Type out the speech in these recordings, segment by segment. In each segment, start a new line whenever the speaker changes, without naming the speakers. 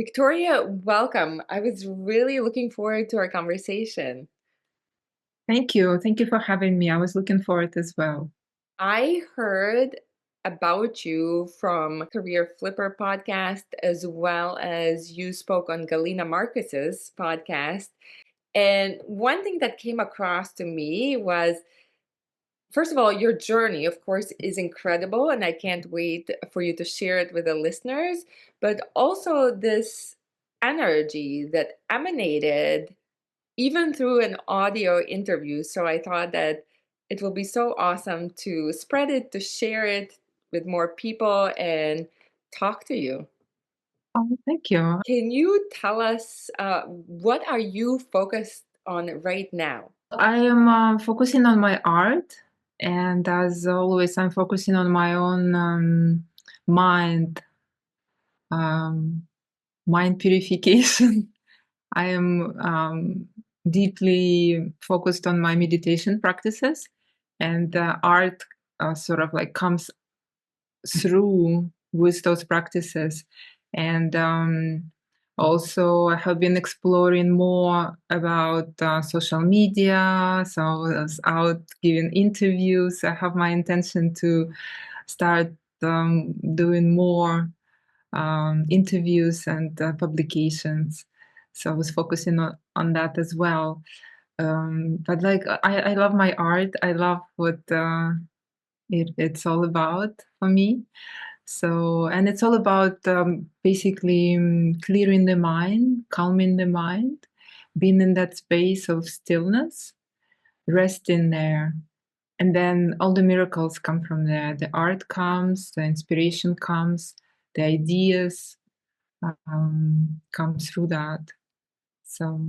Victoria, welcome. I was really looking forward to our conversation.
Thank you. Thank you for having me. I was looking forward as well.
I heard about you from Career Flipper podcast, as well as you spoke on Galina Marcus's podcast. And one thing that came across to me was, first of all, your journey, of course, is incredible, and I can't wait for you to share it with the listeners. But also, this energy that emanated even through an audio interview. So I thought that it will be so awesome to spread it, to share it with more people and talk to you.
Oh, thank you.
Can you tell us what are you focused on right now?
I am focusing on my art, and as always, I'm focusing on my own mind, um, mind purification. I am deeply focused on my meditation practices, and art sort of like comes through with those practices. And also, I have been exploring more about social media. So I was out giving interviews. I have my intention to start doing more interviews and publications. So I was focusing on that as well. But like, I love my art. I love what it's all about for me. So, and it's all about basically clearing the mind, calming the mind, being in that space of stillness, resting there. And then all the miracles come from there. The art comes, the inspiration comes, the ideas come through that. So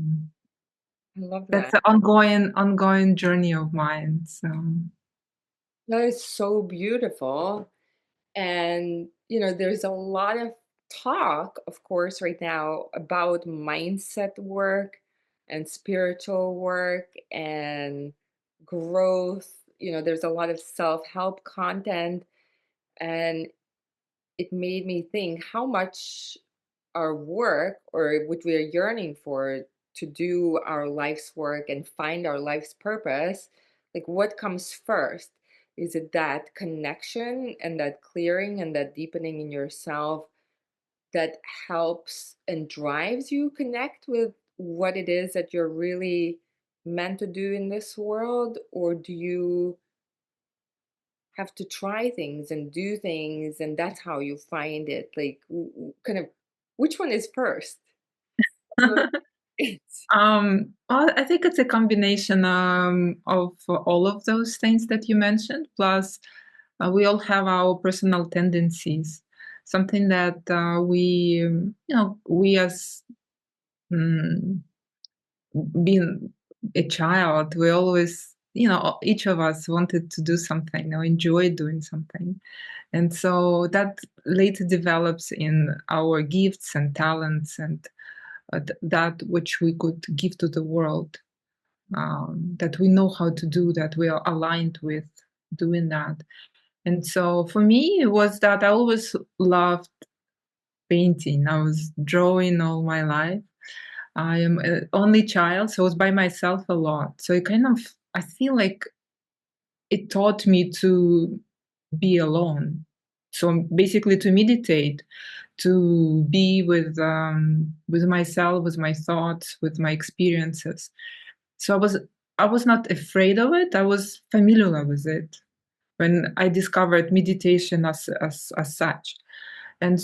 I love
that's
that.
an ongoing journey of mine. So
That is so beautiful. And, there's a lot of talk, of course, right now about mindset work and spiritual work and growth. There's a lot of self help content. And it made me think how much our work, or what we're yearning for, to do our life's work and find our life's purpose, like what comes first? Is it that connection and that clearing and that deepening in yourself that helps and drives you connect with what it is that you're really meant to do in this world? Or do you have to try things and do things, and that's how you find it? Like, kind of, which one is first? It's
well, I think it's a combination of all of those things that you mentioned. Plus, we all have our personal tendencies. Something that we as mm, being a child, we always, each of us wanted to do something or enjoy doing something. And so that later develops in our gifts and talents and that which we could give to the world, that we know how to do, that we are aligned with doing that. And so for me, it was that I always loved painting. I was drawing all my life. I am an only child, so I was by myself a lot. So it kind of, I feel like it taught me to be alone. So basically, to meditate, to be with myself, with my thoughts, with my experiences. So I was not afraid of it. I was familiar with it when I discovered meditation as such. And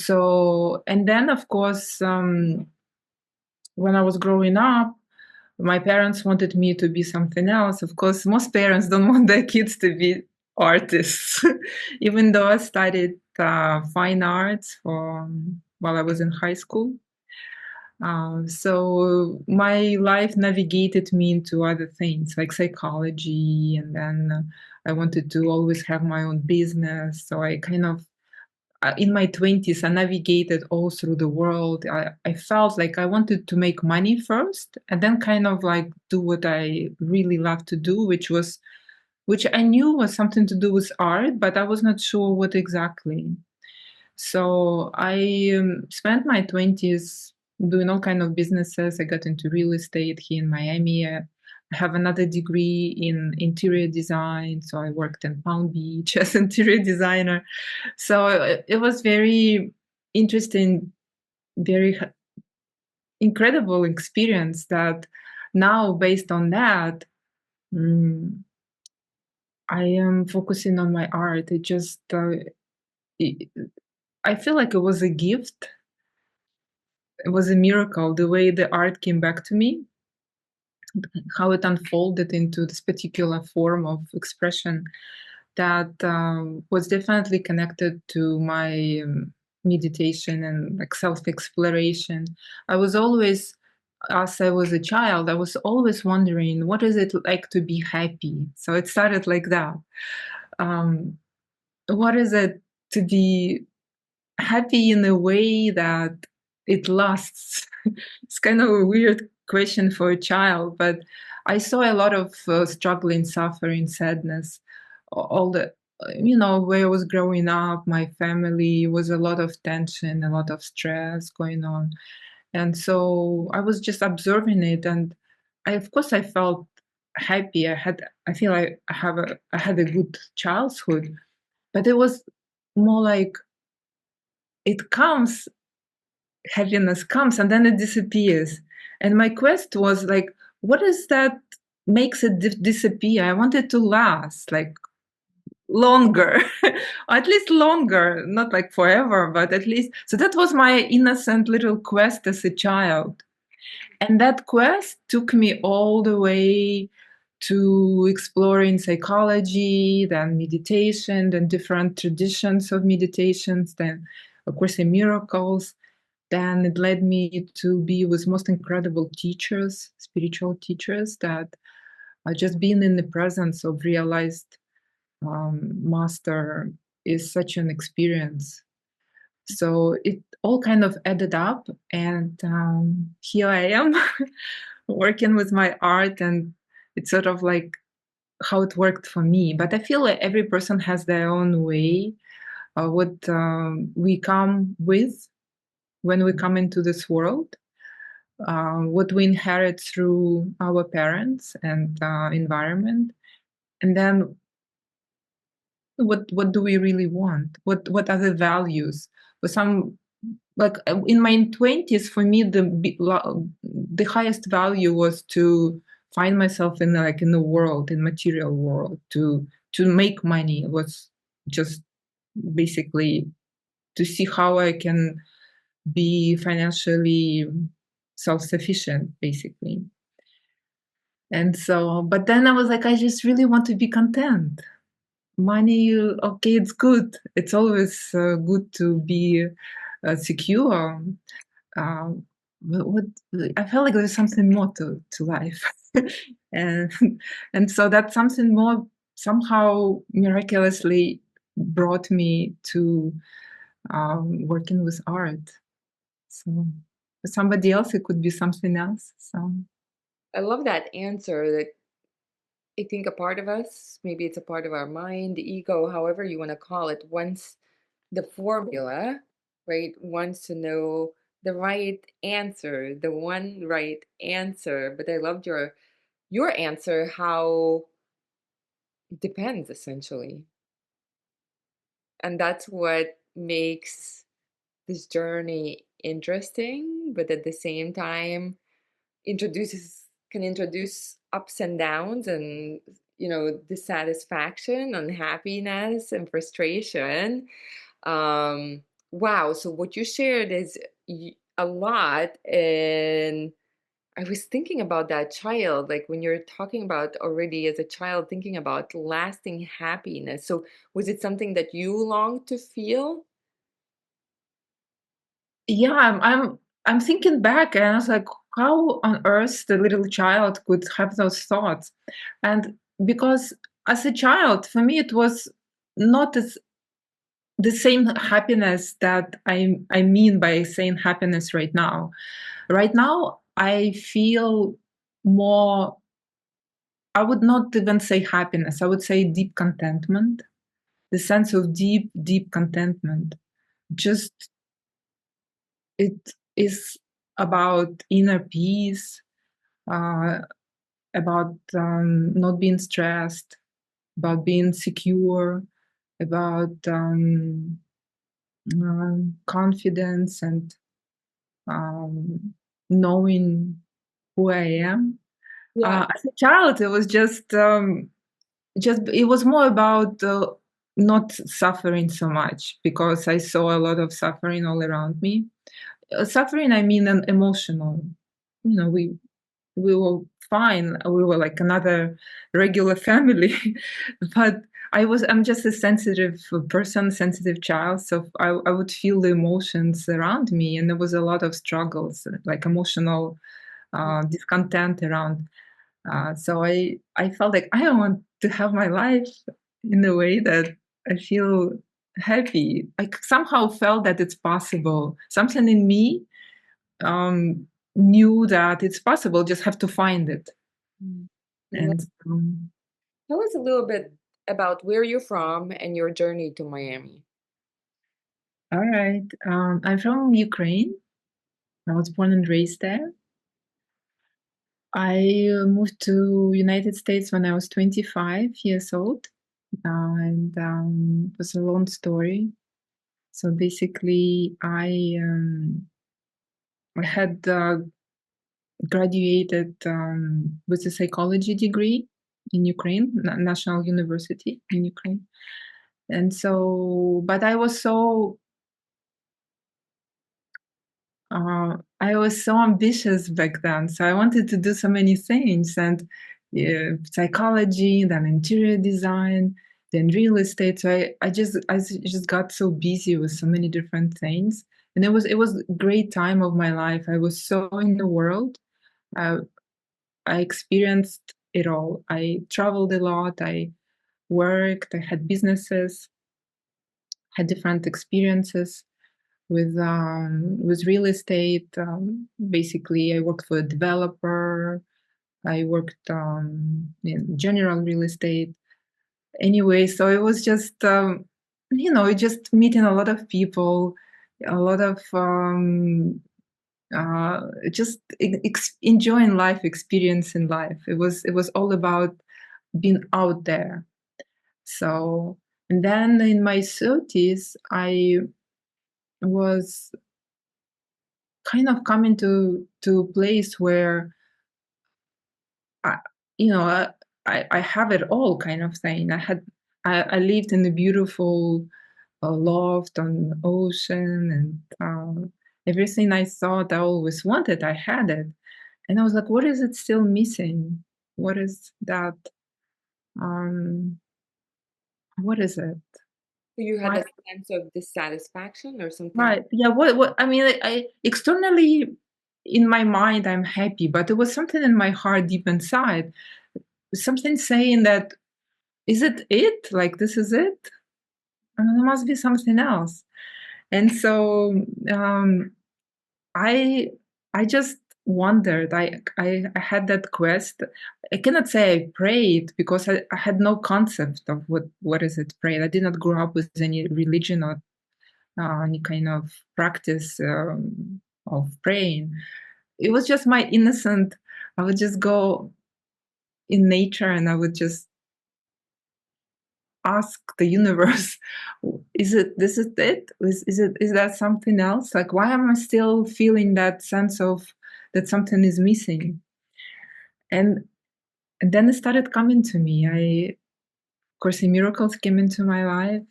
then of course, when I was growing up, my parents wanted me to be something else. Of course, most parents don't want their kids to be artists, even though I studied fine arts while I was in high school. So my life navigated me into other things like psychology, and then I wanted to always have my own business. So I kind of, in my 20s, I navigated all through the world. I felt like I wanted to make money first and then kind of like do what I really love to do, which I knew was something to do with art, but I was not sure what exactly. So I spent my 20s doing all kind of businesses. I got into real estate here in Miami. I have another degree in interior design, so I worked in Palm Beach as interior designer. So it was very interesting, very incredible experience that now based on that, mm, I am focusing on my art. It just, it, I feel like it was a gift. It was a miracle, the way the art came back to me, how it unfolded into this particular form of expression that was definitely connected to my meditation and like self-exploration. I was always, as I was a child, I was always wondering, what is it like to be happy? So it started like that. Um, what is it to be happy in a way that it lasts? It's kind of a weird question for a child, but I saw a lot of struggling, suffering, sadness, all the, where I was growing up, my family was a lot of tension, a lot of stress going on. And so I was just observing it. And of course, I felt happy. I feel like I had a good childhood, but it was more like it comes happiness comes and then it disappears. And my quest was like, what is that makes it disappear? I want it to last like longer, or at least longer, not like forever, but at least. So that was my innocent little quest as a child. And that quest took me all the way to exploring psychology, then meditation, then different traditions of meditations, then, of course, in miracles. Then it led me to be with most incredible teachers, spiritual teachers, that just being in the presence of realized master is such an experience. So it all kind of added up, and here I am working with my art, and it's sort of like how it worked for me. But I feel like every person has their own way, what we come with when we come into this world, what we inherit through our parents and environment, and then what do we really want? What are the values? For some, like in my 20s, for me, the highest value was to find myself in like in the world, in material world, to make money. It was just basically to see how I can be financially self-sufficient, basically. And so, but then I was like, I just really want to be content. Money, okay, it's good. It's always good to be secure. Um, what I felt like there's something more to life, and and so that something more somehow miraculously brought me to working with art. So for somebody else, it could be something else. So.
I love that answer that I think a part of us, maybe it's a part of our mind, ego, however you want to call it, wants the formula, right? Wants to know the right answer, the one right answer. But I loved your answer, how it depends essentially. And that's what makes this journey interesting, but at the same time introduces can introduce ups and downs and dissatisfaction, unhappiness, and frustration. Wow, so what you shared is a lot, and I was thinking about that child, like when you're talking about already as a child thinking about lasting happiness. So was it something that you longed to feel?
Yeah, I'm thinking back and I was like, how on earth the little child could have those thoughts? And because as a child, for me, it was not as the same happiness that I mean by saying happiness right now. Right now, I feel more, I would not even say happiness, I would say deep contentment, the sense of deep, deep contentment. Just it is. about inner peace, uh, about not being stressed, about being secure, about confidence and um, knowing who I am.
Yeah.
As a child, it was just it was more about not suffering so much because I saw a lot of suffering all around me. Suffering, I mean, an emotional. You know, we were fine. We were like another regular family, but I'm just a sensitive person, sensitive child. So I would feel the emotions around me, and there was a lot of struggles, like emotional discontent around. So I felt like I want to have my life in a way that I feel happy. I somehow felt that it's possible. Something in me um, knew that it's possible. Just have to find it.
Mm. Le
And
Tell us a little bit about where you're from and your journey to Miami.
all right, I'm from Ukraine. I was born and raised there. I moved to United States when I was 25 years old, and it was a long story. So basically, I had graduated with a psychology degree in Ukraine, National University in Ukraine. And so, but I was so ambitious back then. So I wanted to do so many things and psychology, then interior design, then real estate. So I just got so busy with so many different things. And it was a great time of my life. I was so in the world. I, I experienced it all. I traveled a lot. I worked. I had businesses, had different experiences with real estate. Basically, I worked for a developer. I worked in general real estate. Anyway, so it was just just meeting a lot of people, a lot of just enjoying life, experiencing life. It was all about being out there. So, and then in my 30s, I was kind of coming to a place where I, you know, I have it all kind of thing. I lived in a beautiful loft on the ocean, and everything I thought I always wanted, I had it. And I was like, what is it still missing? What is that? Um, what is it?
So you had
Why?
a sense of dissatisfaction or something?
Right. Yeah. What? I mean, I externally in my mind, I'm happy, but there was something in my heart deep inside, something saying that, is it it? Like, this is it? There must be something else. And so I I just wondered. I had that quest. I cannot say I prayed because I had no concept of what is it prayed. I did not grow up with any religion or any kind of practice of praying. It was just my innocent. I would just go in nature and I would just ask the universe, is it this is it? Is that something else? Like, why am I still feeling that sense of that something is missing? And, and then it started coming to me. Of course, the miracles came into my life.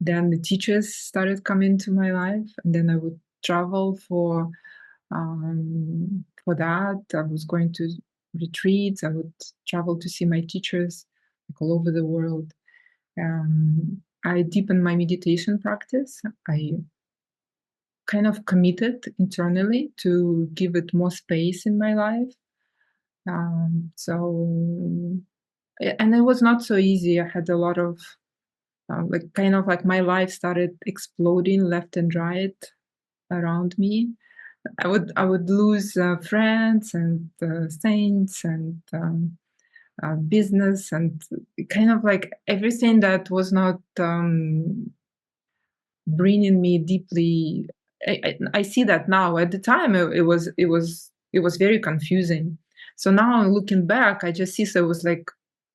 Then the teachers started coming to my life, and then I would travel for that. I was going to retreats. I would travel to see my teachers like all over the world. I deepened my meditation practice. I kind of committed internally to give it more space in my life. And it was not so easy. I had a lot of like kind of like my life started exploding left and right around me. I would lose friends and saints and business and kind of like everything that was not bringing me deeply I see that now. At the time, it was very confusing. So now looking back, I just see, so it was like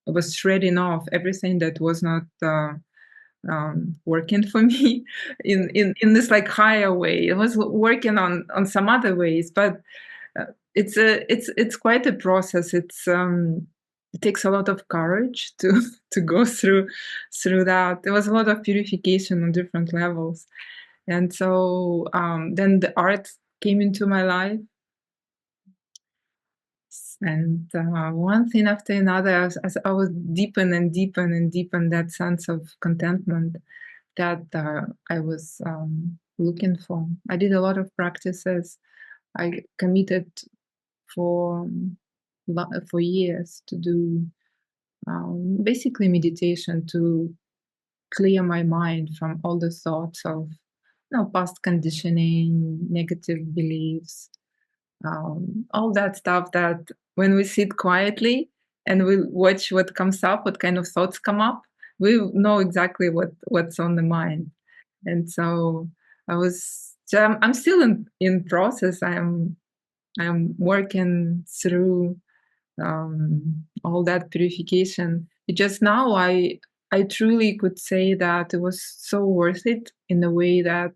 I was shredding off everything that was not working for me in this like higher way. It was working on some other ways, but it's quite a process. It takes a lot of courage to to go through that. There was a lot of purification on different levels, and so then the art came into my life, and one thing after another, as I was deepen and deepen and deepen that sense of contentment that I was looking for. I did a lot of practices. I committed for for years to do basically meditation to clear my mind from all the thoughts of past conditioning, negative beliefs, all that stuff that when we sit quietly and we watch what comes up, what kind of thoughts come up, we know exactly what's on the mind. And so I'm still in process. I'm working through all that purification. Just now, I truly could say that it was so worth it in a way that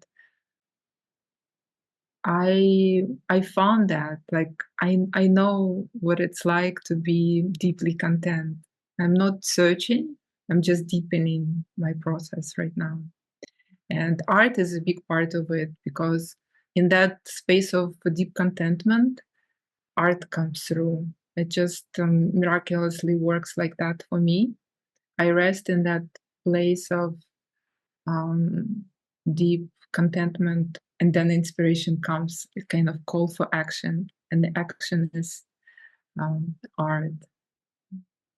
I found that like I know what it's like to be deeply content. I'm not searching. I'm just deepening my process right now. And art is a big part of it because in that space of deep contentment, art comes through. It just miraculously works like that for me. I rest in that place of um, deep contentment, and then inspiration comes, a kind of call for action, and the action is art.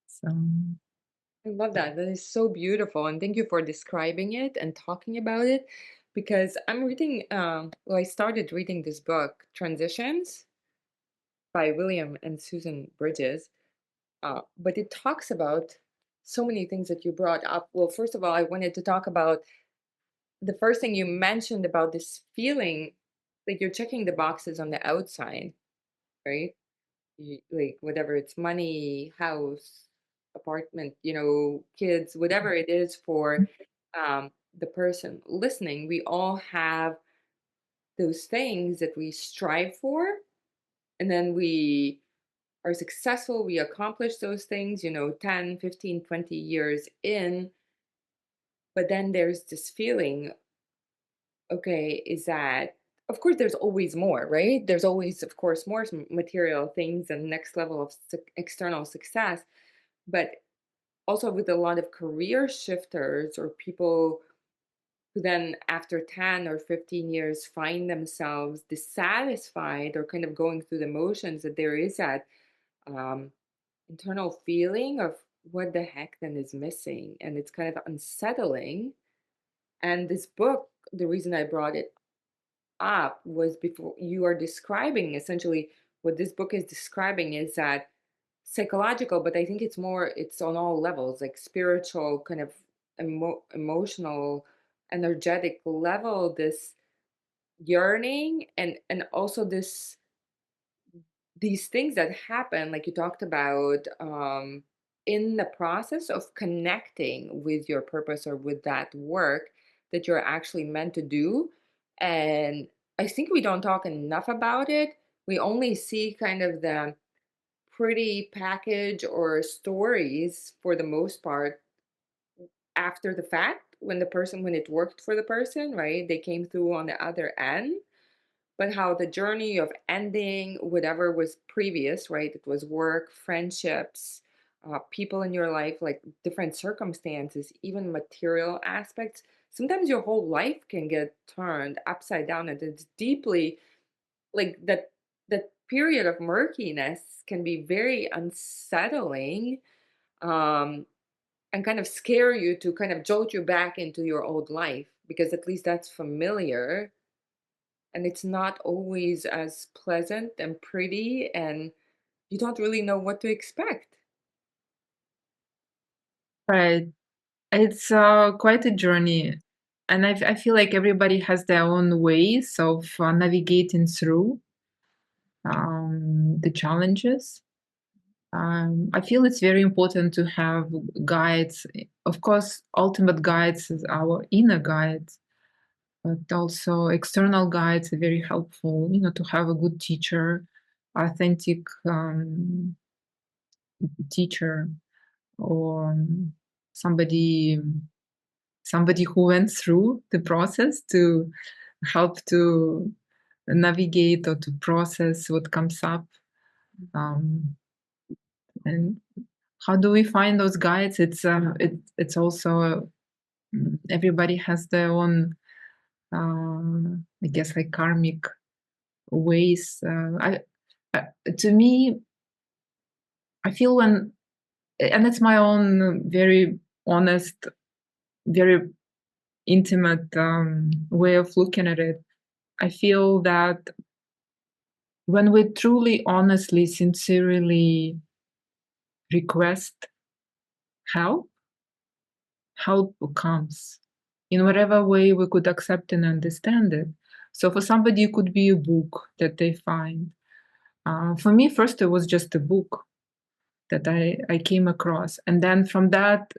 So,
I love that. That is so beautiful. And thank you for describing it and talking about it because I'm reading, well, I started reading this book, Transitions by William and Susan Bridges. But it talks about so many things that you brought up. Well, first of all, I wanted to talk about the first thing you mentioned about this feeling like you're checking the boxes on the outside, right? Like whatever it's money, house, apartment, kids, whatever it is for the person listening, we all have those things that we strive for, and then we are successful, we accomplish those things, 10, 15, 20 years in, but then there's this feeling, okay, is that, of course, there's always more, right? There's always, of course, more material things and next level of external success. But also with a lot of career shifters or people who then after 10 or 15 years find themselves dissatisfied or kind of going through the motions, that there is that um, internal feeling of what the heck then is missing, and it's kind of unsettling. And this book, the reason I brought it up was before you are describing essentially what this book is describing is that psychological, but I think it's on all levels, like spiritual, kind of emotional, energetic level, this yearning and also these things that happen, like you talked about, in the process of connecting with your purpose or with that work that you're actually meant to do. And I think we don't talk enough about it. We only see kind of the pretty package or stories for the most part after the fact when it worked for the person, right? They came through on the other end, but how the journey of ending whatever was previous, right? It was work, friendships, people in your life, like different circumstances, even material aspects. Sometimes your whole life can get turned upside down, and it's deeply like that period of murkiness can be very unsettling, um, and kind of scare you to kind of jolt you back into your old life because at least that's familiar and it's not always as pleasant and pretty, and you don't really know what to expect.
right, it's quite a journey. I feel like everybody has their own ways of navigating through the challenges. I feel it's very important to have guides. Of course, ultimate guides is our inner guides, but also external guides are very helpful. To have a good teacher, authentic teacher, or somebody somebody who went through the process to help to navigate or to process what comes up. Um, and how do we find those guides? It's also everybody has their own, I guess, like karmic ways. I to me, I feel when, and it's my own very honest, very intimate way of looking at it. I feel that when we truly, honestly, sincerely request help, help comes in whatever way we could accept and understand it. So for somebody, it could be a book that they find. For me, first, it was just a book that I came across. And then from that,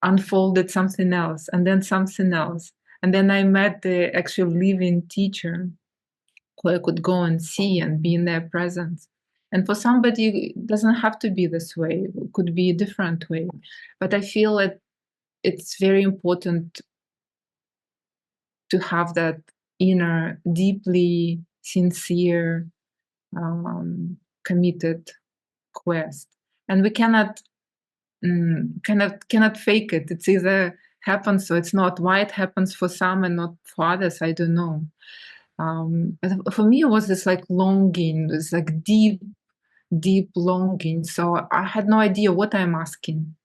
unfolded something else, and then something else. And then I met the actual living teacher who I could go and see and be in their presence. And for somebody, it doesn't have to be this way, it could be a different way. But I feel that it's very important to have that inner, deeply sincere, committed quest. And we cannot fake it. It's either happens or it's not. Why it happens for some and not for others, I don't know. But for me, it was this like longing, this like deep, deep longing. So I had no idea what I'm asking.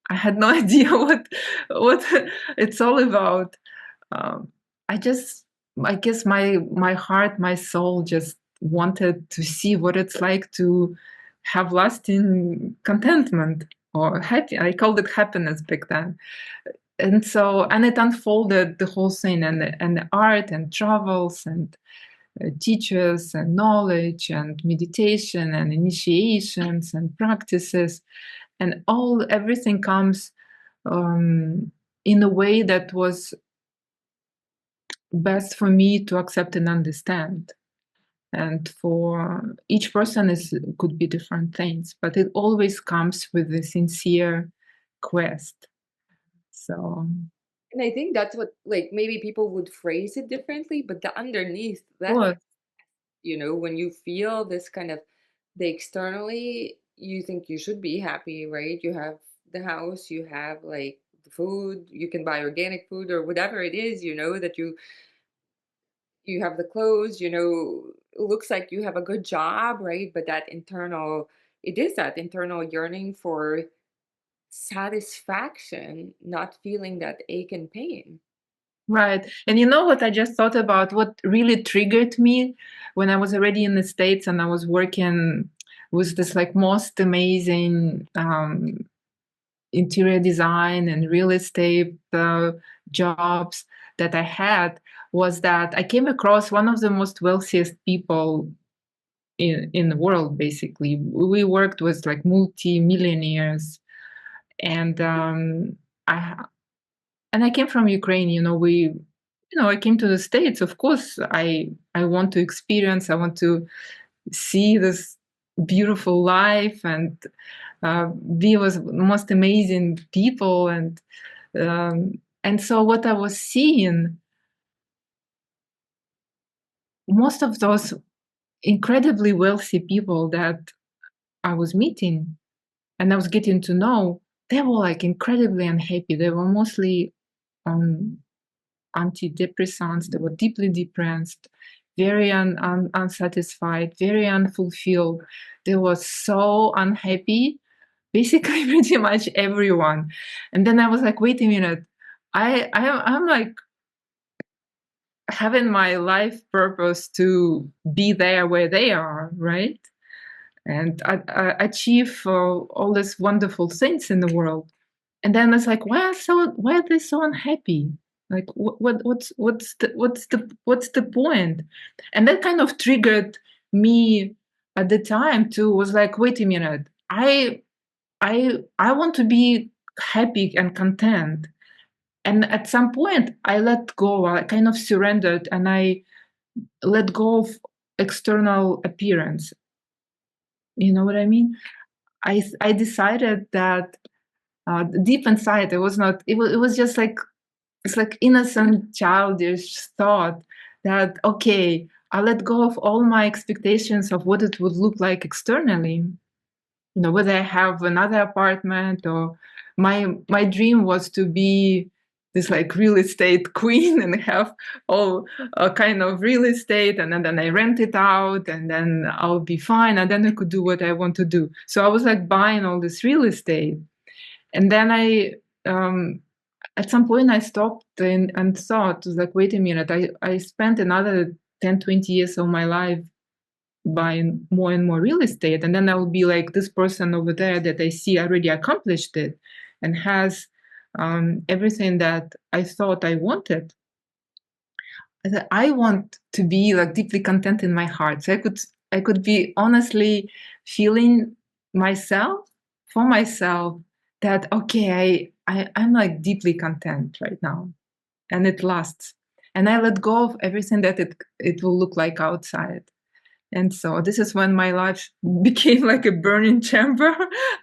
I had no idea what it's all about. Um, I just, I guess my heart, my soul just wanted to see what it's like to have lasting contentment or happy. I called it happiness back then. And so, and it unfolded the whole thing, and the art and travels and teachers and knowledge and meditation and initiations and practices, and everything comes um, in a way that was best for me to accept and understand. And for each person is could be different things, but it always comes with a sincere quest. So
And I think that's what, like, maybe people would phrase it differently, but the underneath that,
what
when you feel this kind of, the externally, you think you should be happy, right? You have the house, you have like the food, you can buy organic food or whatever it is, that you have the clothes, it looks like you have a good job, right? But that internal, it is that internal yearning for satisfaction, not feeling that ache and pain.
right. And you know what I just thought about? What really triggered me when I was already in the States and I was working with this like most amazing interior design and real estate jobs that I had, was that I came across one of the most wealthiest people in the world. Basically, we worked with like multi-millionaires, and I I came from Ukraine. I came to the States. Of course, I want to experience. I want to see this beautiful life and be with most amazing people, and so what I was seeing, most of those incredibly wealthy people that I was meeting and I was getting to know, they were like incredibly unhappy. They were mostly on antidepressants. They were deeply depressed, very unsatisfied, very unfulfilled. They were so unhappy, basically pretty much everyone. And then I was like, wait a minute, I'm like having my life purpose to be there where they are, right? And I achieve all these wonderful things in the world. And then it's like, why are they so unhappy? Like what's the point? And that kind of triggered me at the time too. Was like, wait a minute, I want to be happy and content. And at some point, I let go. I kind of surrendered, and I let go of external appearance. You know what I mean? I decided that deep inside, it was not. It was just like it's like innocent, childish thought that okay, I let go of all my expectations of what it would look like externally. You know, whether I have another apartment or my dream was to be this like real estate queen and have all kind of real estate, and then I rent it out, and then I'll be fine, and then I could do what I want to do. So I was like buying all this real estate, and then I at some point I stopped and thought, was like, wait a minute, I spent another 10, 20 years of my life buying more and more real estate. And then I will be like this person over there that I see already accomplished it and has everything that I thought I wanted. I want to be like deeply content in my heart. So I could be honestly feeling myself for myself that okay, I'm like deeply content right now and it lasts. And I let go of everything that it will look like outside. And so this is when my life became like a burning chamber.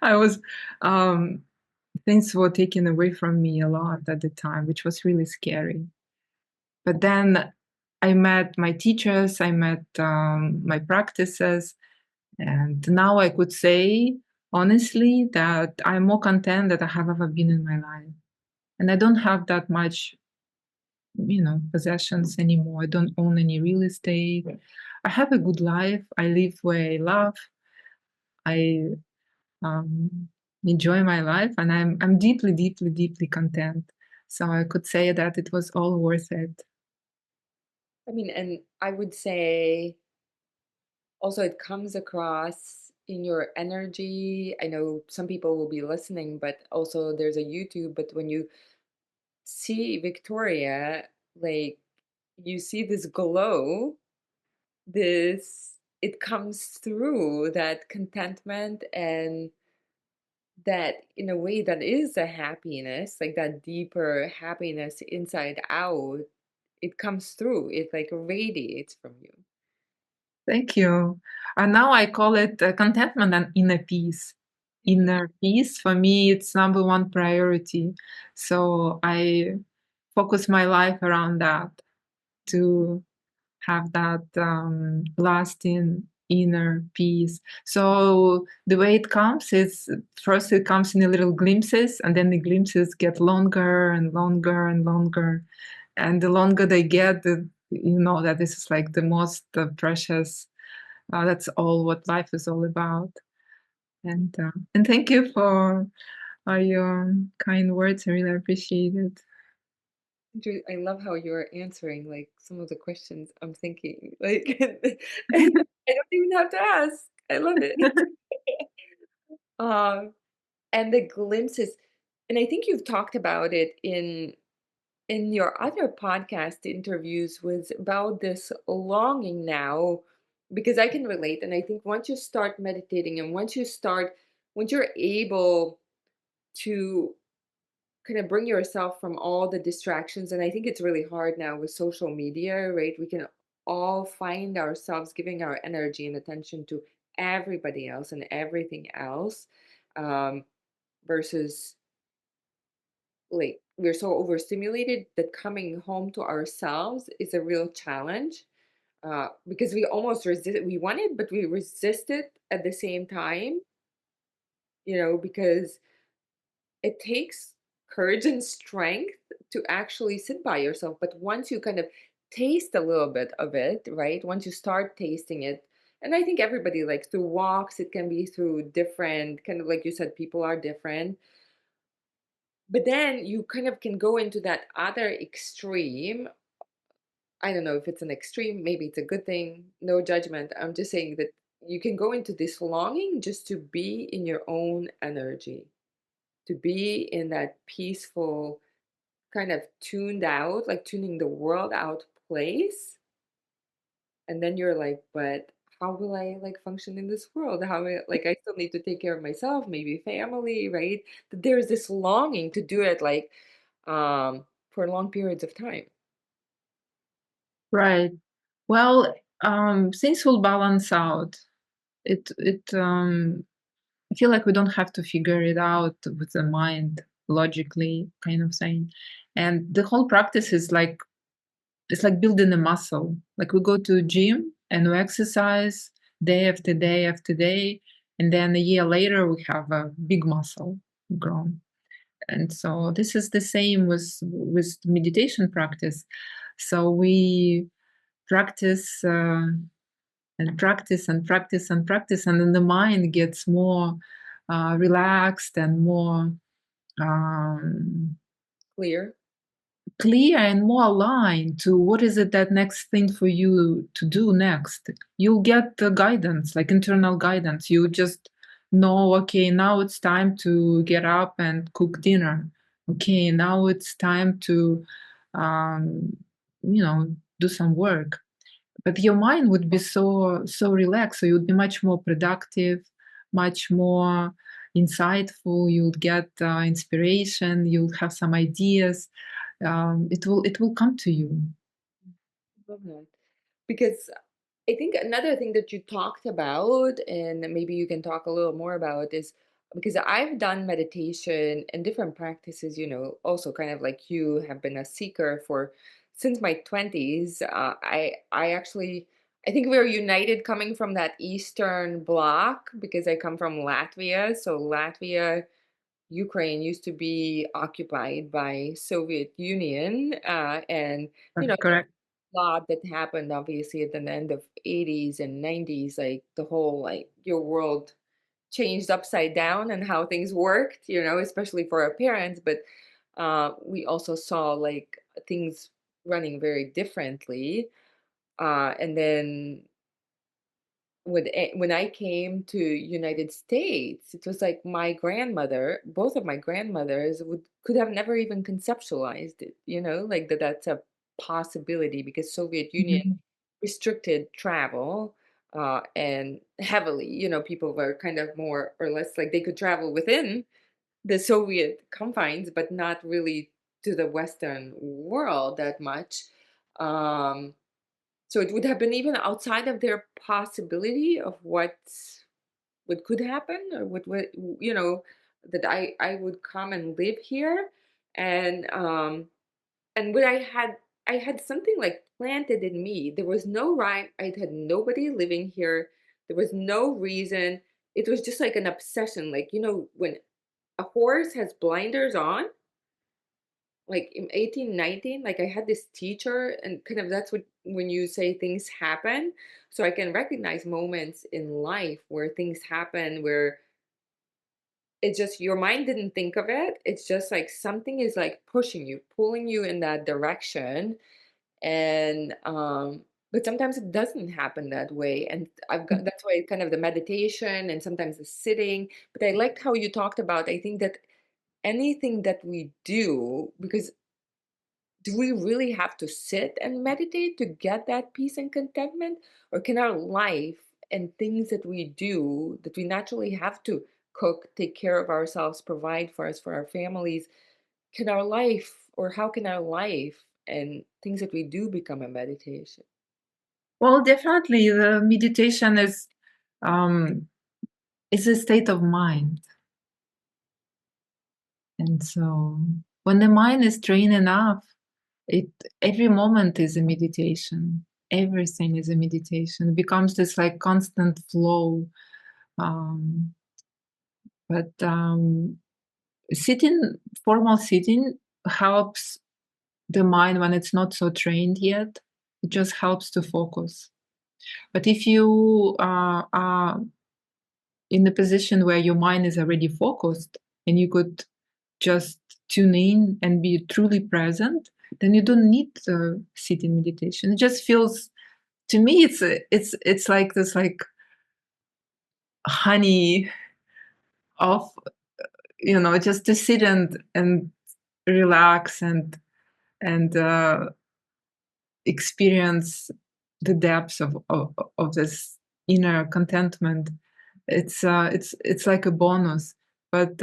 I was um, things were taken away from me a lot at the time, which was really scary. But then I met my teachers, I met my practices, and now I could say honestly that I'm more content than I have ever been in my life. And I don't have that much, possessions anymore. I don't own any real estate. I have a good life. I live where I love. I um, enjoy my life, and I'm deeply, deeply, deeply content. So I could say that it was all worth it.
I mean, and I would say also it comes across in your energy. I know some people will be listening, but also there's a YouTube, but when you see Victoria, like you see this glow, this it comes through that contentment and that in a way that is a happiness, like that deeper happiness inside out, it comes through, it like radiates from you.
Thank you. And now I call it contentment and inner peace.
Mhm.
Inner peace for me, it's number one priority. So I focus my life around that to have that lasting inner peace. So the way it comes is first it comes in a little glimpses, and then the glimpses get longer and longer and longer. And the longer they get, the that this is like the most precious. That's all what life is all about. And thank you for your kind words. I really appreciate it.
I love how you're answering like some of the questions I'm thinking. Like I don't even have to ask. I love it. Um, and the glimpses, and I think you've talked about it in your other podcast interviews was about this longing now, because I can relate. And I think once you start meditating and once you're able to kind of bring yourself from all the distractions, and I think it's really hard now with social media, right? We can all find ourselves giving our energy and attention to everybody else and everything else, um, versus like we're so overstimulated that coming home to ourselves is a real challenge, because we almost resist, we want it but we resist it at the same time, because it takes courage and strength to actually sit by yourself. But once you kind of taste a little bit of it, right, once you start tasting it, and I think everybody, like through walks, it can be through different kind of, like you said, people are different. But then you kind of can go into that other extreme. I don't know if it's an extreme, maybe it's a good thing, no judgment. I'm just saying that you can go into this longing just to be in your own energy, to be in that peaceful. kind of tuned out, like tuning the world out place. And then you're like, but how will I like function in this world? Like I still need to take care of myself, maybe family, right? But there's this longing to do it like for long periods of time.
Right. Well, things will balance out. It I feel like we don't have to figure it out with the mind logically, kind of thing. And the whole practice is like it's like building a muscle. Like we go to a gym and we exercise day after day after day, and then a year later we have a big muscle grown. And so this is the same with meditation practice. So we practice and practice and practice and practice, and then the mind gets more relaxed and more um,
Clear?
clear and more aligned to what is it that next thing for you to do next. You'll get the guidance, like internal guidance. You just know, okay, now it's time to get up and cook dinner. Okay, now it's time to um, do some work. But your mind would be so relaxed, so you would be much more productive, much more insightful. You'll get inspiration, you'll have some ideas. It will come to you.
Love that. Because I think another thing that you talked about, and maybe you can talk a little more about, is because I've done meditation and different practices, also kind of like you have been a seeker for since my 20s. I actually I think we're united coming from that Eastern bloc because I come from Latvia. So Latvia, Ukraine used to be occupied by Soviet Union, and
Correct.
lot that happened obviously at the end of 80s and 90s, like the whole like your world changed upside down and how things worked, especially for our parents. But we also saw like things running very differently. And then when I came to United States, it was like my grandmother, both of my grandmothers could have never even conceptualized it, like that's a possibility because Soviet Union
Mhm.
restricted travel and heavily, people were kind of more or less like they could travel within the Soviet confines, but not really to the Western world that much. Um, so it would have been even outside of their possibility of what could happen or what that I would come and live here. And what I had something like planted in me. There was no rhyme. I had nobody living here. There was no reason. It was just like an obsession. Like, when a horse has blinders on, like in 1819, like I had this teacher, and kind of that's what when you say things happen. So I can recognize moments in life where things happen where it's just your mind didn't think of it. It's just like something is like pushing you, pulling you in that direction. And but sometimes it doesn't happen that way. And I've got that's why kind of the meditation and sometimes the sitting. But I liked how you talked about, I think that anything that we do, because do we really have to sit and meditate to get that peace and contentment? Or can our life and things that we do that we naturally have to cook, take care of ourselves, provide for us, for our families, can our life or how can our life and things that we do become a meditation?
Well, definitely, the meditation um, is a state of mind, and so when the mind is trained enough, it every moment is a meditation. Everything is a meditation. It becomes this like constant flow. Um, but sitting, formal sitting helps the mind when it's not so trained yet. It just helps to focus. But if you are in a position where your mind is already focused and you could just tune in and be truly present, then you don't need sitting meditation. It just feels to me it's like this like honey of just to sit and relax and and experience the depths of this inner contentment. It's like a bonus. But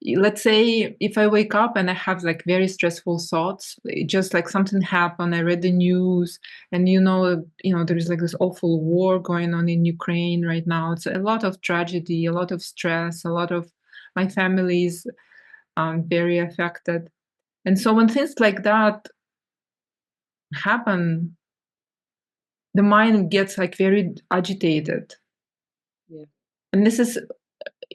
let's say if I wake up and I have like very stressful thoughts, just like something happened, I read the news, and there is like this awful war going on in Ukraine right now. It's a lot of tragedy, a lot of stress, a lot of my family's very affected. And so when things like that happen, the mind gets like very agitated.
Yeah.
And this is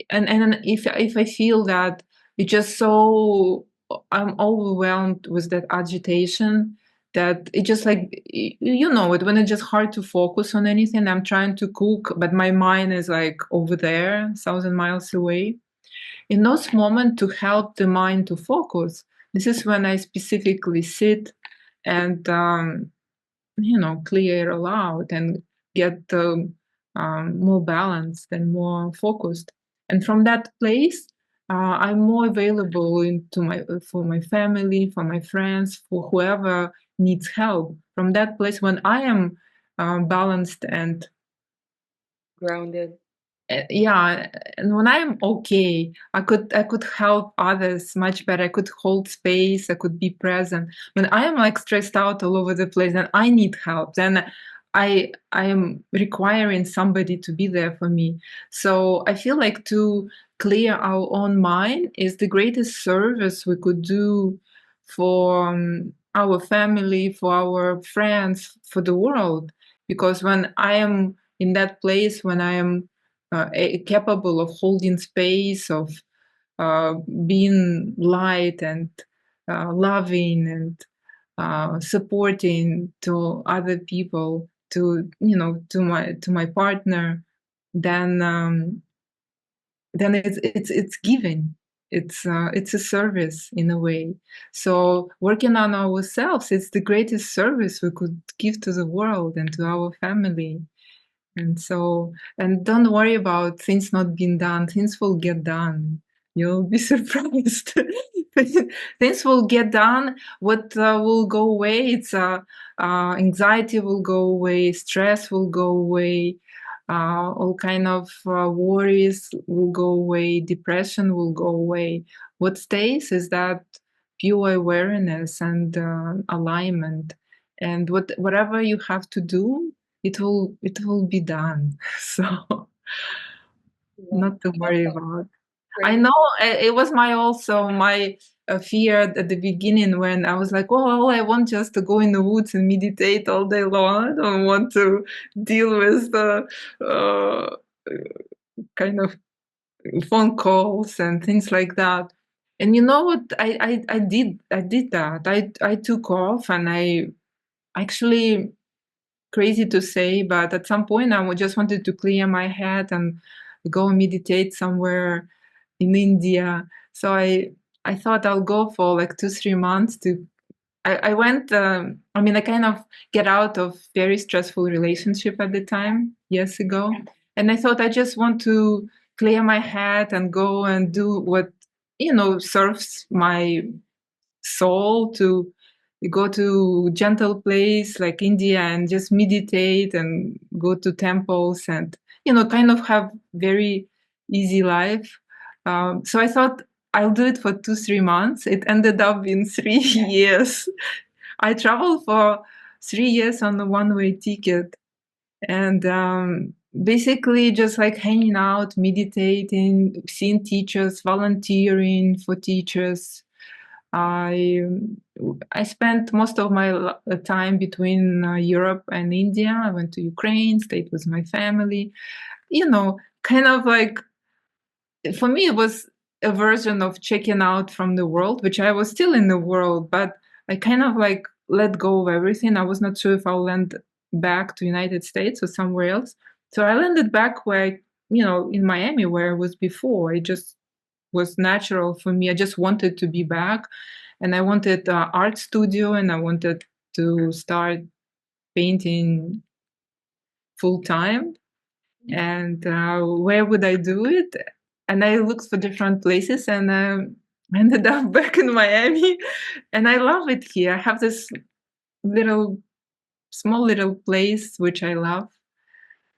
and if I feel that it's just so I'm overwhelmed with that agitation, that it just like you know it when it's just hard to focus on anything. I'm trying to cook, but my mind is like over there, 1,000 miles away. In those moments, to help the mind to focus, this is when I specifically sit and clear aloud and get more balanced and more focused. And from that place, I'm more available for my family, for my friends, for whoever needs help. From that place, when I am balanced and
Grounded.
yeah, and when I'm okay, I could help others much better. I could hold space, I could be present. When I am like stressed out all over the place and I need help, then I am requiring somebody to be there for me. So I feel like to clear our own mind is the greatest service we could do for our family, for our friends, for the world. Because when I am in that place, when I am capable of holding space, of uh, being light and loving and supporting to other people, to my partner, then it's giving. It's a service in a way. So working on ourselves is the greatest service we could give to the world and to our family. And don't worry about things not being done. Things will get done. You'll be surprised. Things will get done. What will go away? Anxiety will go away. Stress will go away. All kind of worries will go away. Depression will go away. What stays is that pure awareness and alignment. And whatever you have to do, it will be done. So
Yeah.
not to worry
Awesome.
about. I
Great.
know it was my fear at the beginning when I was like, well, I want just to go in the woods and meditate all day long. I don't want to deal with the uh, kind of phone calls and things like that. And you know what? I did that. I took off, and I actually, crazy to say, but at some point just wanted to clear my head and go meditate somewhere in India. So I thought I'll go for like 2-3 months to. I went. I kind of get out of very stressful relationship at the time years ago, and I thought I just want to clear my head and go and do what serves my soul, to go to gentle place like India and just meditate and go to temples and kind of have very easy life. So I thought I'll do it for 2-3 months. It ended up in 3 years. I traveled for 3 years on a one-way ticket, and basically just like hanging out, meditating, seeing teachers, volunteering for teachers. I I spent most of my time between Europe and India. I went to Ukraine, stayed with my family. Kind of like, for me, it was a version of checking out from the world, which I was still in the world, but I kind of like let go of everything. I was not sure if I'll land back to United States or somewhere else. So I landed back in Miami, where I was before. It just was natural for me. I just wanted to be back, and I wanted an art studio, and I wanted to start painting full time. And where would I do it? And I looked for different places, and I ended up back in Miami, and I love it here. I have this little small little place which I love,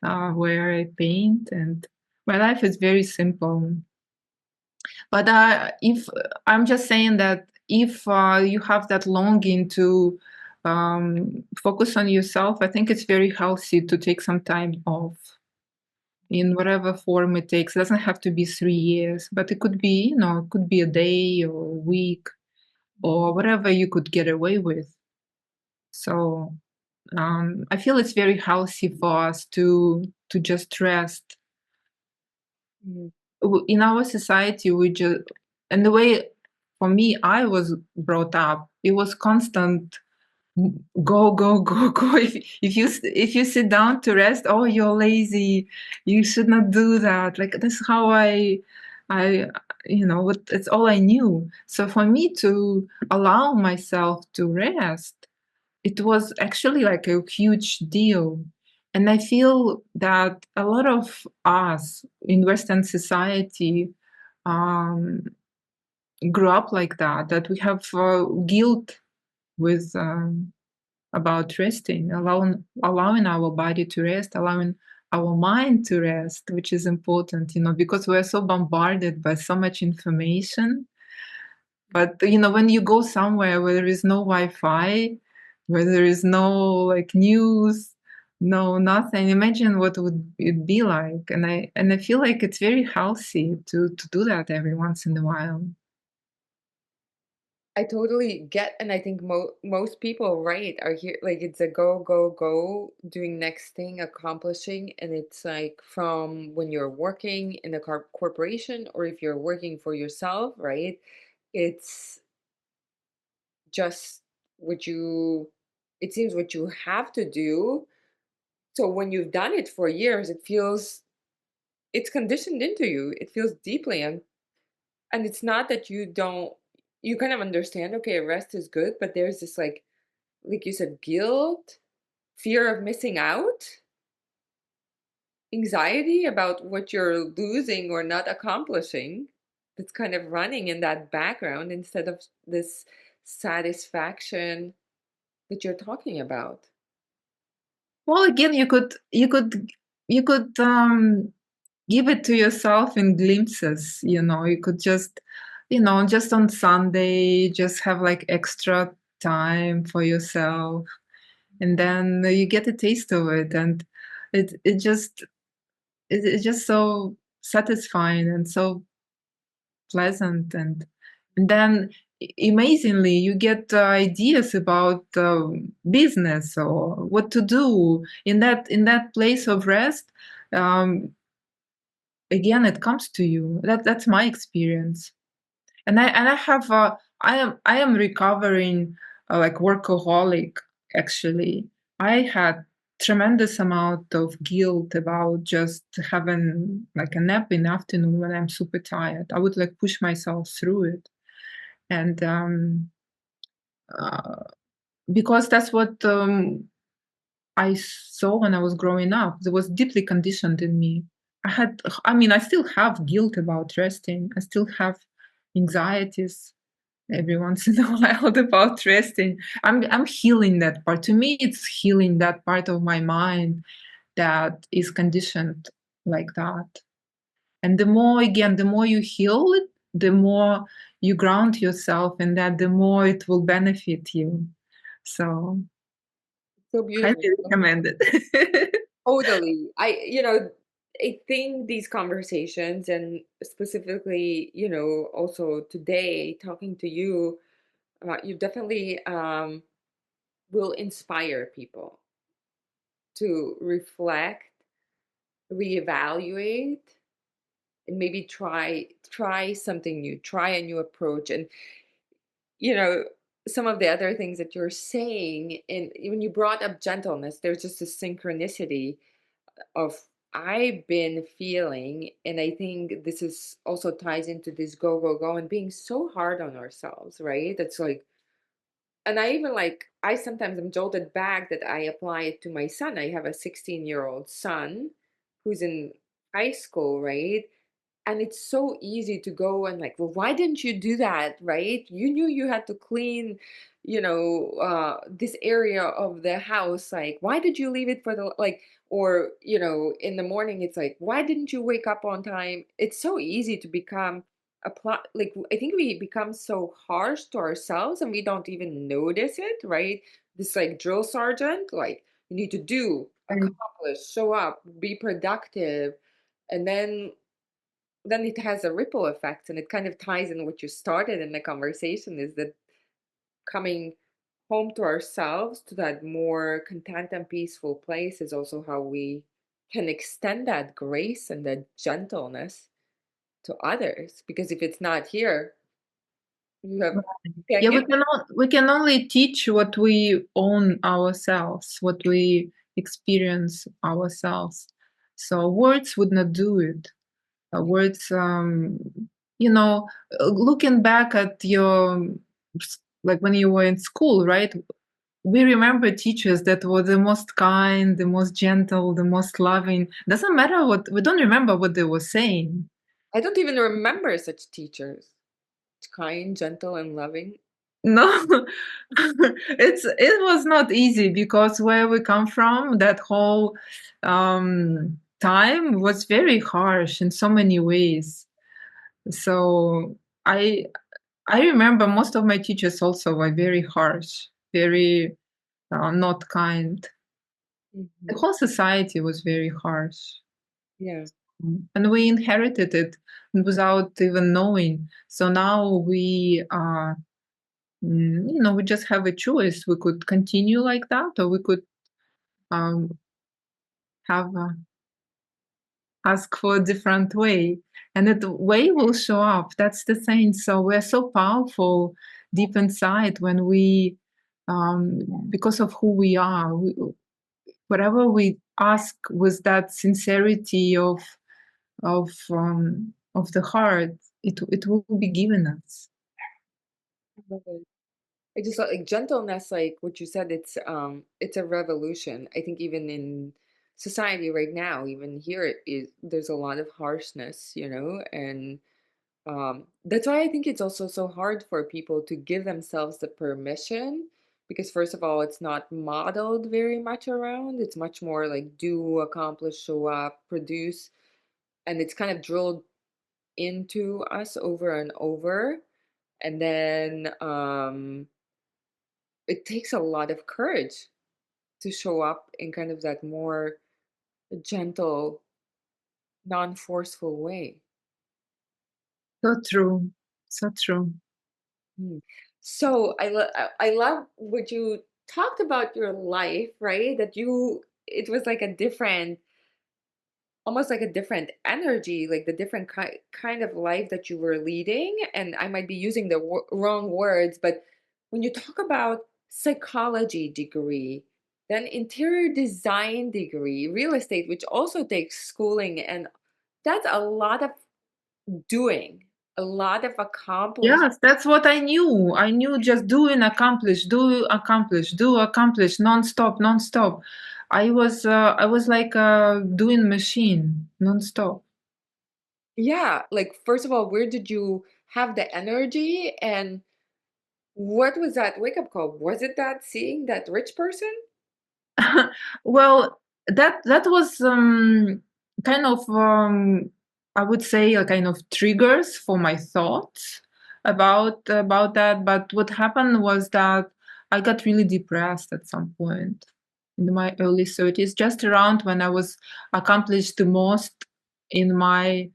where I paint, and my life is very simple. But if I'm just saying that if you have that longing to focus on yourself, I think it's very healthy to take some time off in whatever form it takes. It doesn't have to be 3 years, but it could be, it could be a day or a week or whatever you could get away with. So I feel it's very healthy for us to just rest.
Mm.
In our society, we just and the way for me I was brought up, it was constant go go go go. If you sit down to rest, oh, you're lazy, you should not do that. Like that's how I it's all I knew. So for me to allow myself to rest, it was actually like a huge deal. And I feel that a lot of us in Western society um, grew up like that, that we have guilt with about resting, allowing our body to rest, allowing our mind to rest, which is important, because we're so bombarded by so much information. But when you go somewhere where there is no Wi-Fi, where there is no like news, no nothing, imagine what would it be like. And I feel like it's very healthy to do that every once in a while.
I totally get, and I think most people, right, are here like it's a go, go, go, doing next thing, accomplishing, and it's like from when you're working in a corporation or if you're working for yourself, right? It's just what you, it seems what you have to do. So when you've done it for years, it feels it's conditioned into you. It feels deeply, and it's not that you don't, you kind of understand, okay, rest is good, but there's this like you said, guilt, fear of missing out, anxiety about what you're losing or not accomplishing, that's kind of running in that background instead of this satisfaction that you're talking about.
Well, again, you could give it to yourself in glimpses. You could just on Sunday, just have like extra time for yourself, and then you get a taste of it, and it's just so satisfying and so pleasant. And then amazingly you get ideas about business or what to do in that place of rest. um, Again, it comes to you. That's my experience. And I have I am recovering, like workaholic. Actually, I had tremendous amount of guilt about just having like a nap in the afternoon when I'm super tired. I would like push myself through it. And uh, because that's what I saw when I was growing up. It was deeply conditioned in me. I still have guilt about resting. I still have anxieties every once in a while about resting. I'm healing that part. To me, it's healing that part of my mind that is conditioned like that. And the more you heal it, the more you ground yourself in that, the more it will benefit you. So
So
highly
beautiful.
recommend it.
Totally. I think these conversations, and specifically, also today talking to you, you definitely will inspire people to reflect, reevaluate, and maybe try something new, try a new approach. And you know, some of the other things that you're saying, and when you brought up gentleness, there's just a synchronicity of I've been feeling, and I think this is also ties into this go, go, go, and being so hard on ourselves, right? That's like, and I even like, I sometimes am jolted back that I apply it to my son. I have a 16-year-old son who's in high school, right? And it's so easy to go and like, well, why didn't you do that? Right? You knew you had to clean, this area of the house. Like, why did you leave it for the like, or, in the morning, it's like, why didn't you wake up on time? It's so easy to become like, I think we become so harsh to ourselves and we don't even notice it, right? This like drill sergeant, like, you need to do,
And
accomplish, show up, be productive. And then it has a ripple effect, and it kind of ties in what you started in the conversation, is that coming home to ourselves, to that more content and peaceful place, is also how we can extend that grace and that gentleness to others, because if it's not here, you have can't
yeah,
give.
we can only teach what we own ourselves, what we experience ourselves. So words would not do it. Words, you know, looking back at your, like when you were in school, right? We remember teachers that were the most kind, the most gentle, the most loving. Doesn't matter what, we don't remember what they were saying.
I don't even remember such teachers. Kind, gentle, and loving.
No, it was not easy because where we come from, that whole time was very harsh in so many ways. So I I remember most of my teachers also were very harsh, very not kind. The
Mhm.
whole society was very harsh.
Yeah.
And we inherited it without even knowing. So now we are, we just have a choice. We could continue like that, or we could um, have ask for a different way, and that way will show up. That's the thing. So we're so powerful deep inside when we, um, because of who we are. Whatever we ask with that sincerity of the heart, it will be given us.
I love it. I just thought like gentleness, like what you said, it's a revolution. I think even in society right now, even here, there's a lot of harshness, and that's why I think it's also so hard for people to give themselves the permission, because first of all, it's not modeled very much around. It's much more like do, accomplish, show up, produce, and it's kind of drilled into us over and over. And then it takes a lot of courage to show up in kind of that more gentle, non-forceful way.
So true. So true.
Mm. So I love what you talked about your life, right? That it was like a different, almost like a different energy, like the different kind of life that you were leading. And I might be using the wrong words, but when you talk about psychology degree, then interior design degree, real estate, which also takes schooling, and that's a lot of doing, a lot of accomplishment.
Yes, that's what I knew. I knew just do and accomplish, do accomplish, do accomplish, non-stop, non-stop. I was like a doing machine, non-stop.
Yeah, like first of all, where did you have the energy, and what was that wake up call? Was it that seeing that rich person?
Well, that was kind of I would say a kind of triggers for my thoughts about that. But what happened was that I got really depressed at some point in my early 30s, just around when I was accomplished the most in my,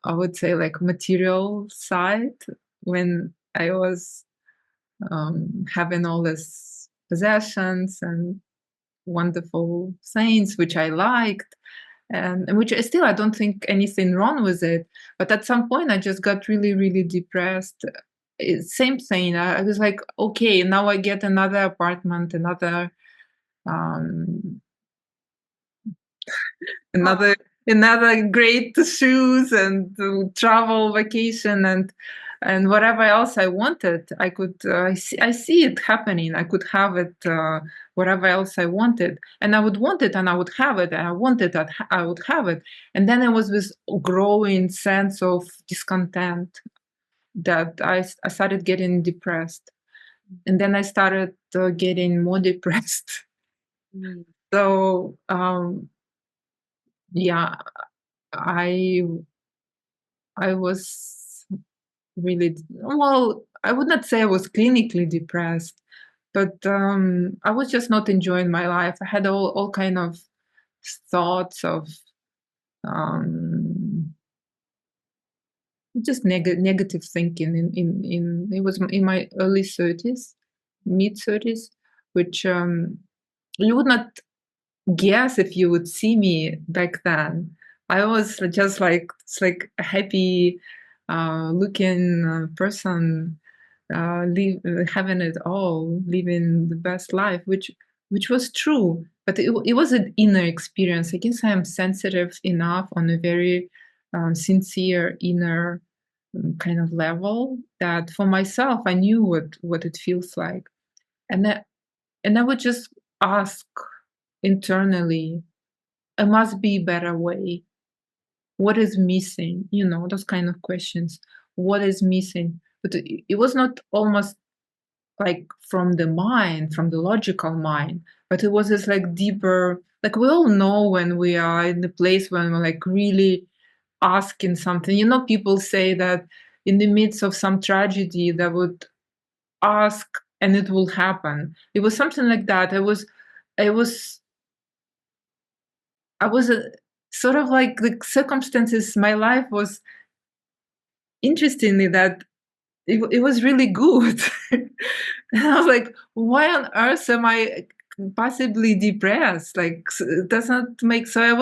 I would say, like material side, when I was having all these possessions and wonderful things which I liked, and which I don't think anything wrong with it. But at some point, I just got really, really depressed. Same thing. I was like, okay, now I get another apartment, um, another another great shoes and travel vacation, and whatever else I wanted, I could I see it happening. I could have it, whatever else I wanted, and I would want it, and I would have it, and I wanted that I would have it, and then it was this growing sense of discontent that I started getting depressed, and then I started getting more depressed.
Mm,
So yeah, I I was really, well, I would not say I was clinically depressed, but I was just not enjoying my life. I had all kind of thoughts of um, just negative thinking. In it was in my early 30s, mid 30s, which you would not guess if you would see me back then. I was just like, it's like a happy looking person, having it all, living the best life, which was true. But it was an inner experience. I guess I am sensitive enough on a very sincere inner kind of level that for myself I knew what it feels like, and I would just ask internally, "It must be a better way. What is missing?" Those kind of questions. What is missing? But it was not almost like from the mind, from the logical mind, but it was this like deeper, like we all know when we are in the place when we're like really asking something. People say that in the midst of some tragedy, they would ask and it will happen. It was something like that. I was I was sort of like the circumstances. My life was interestingly that it was really good. And I was like, why on earth am I possibly depressed? Like, it doesn't make. So I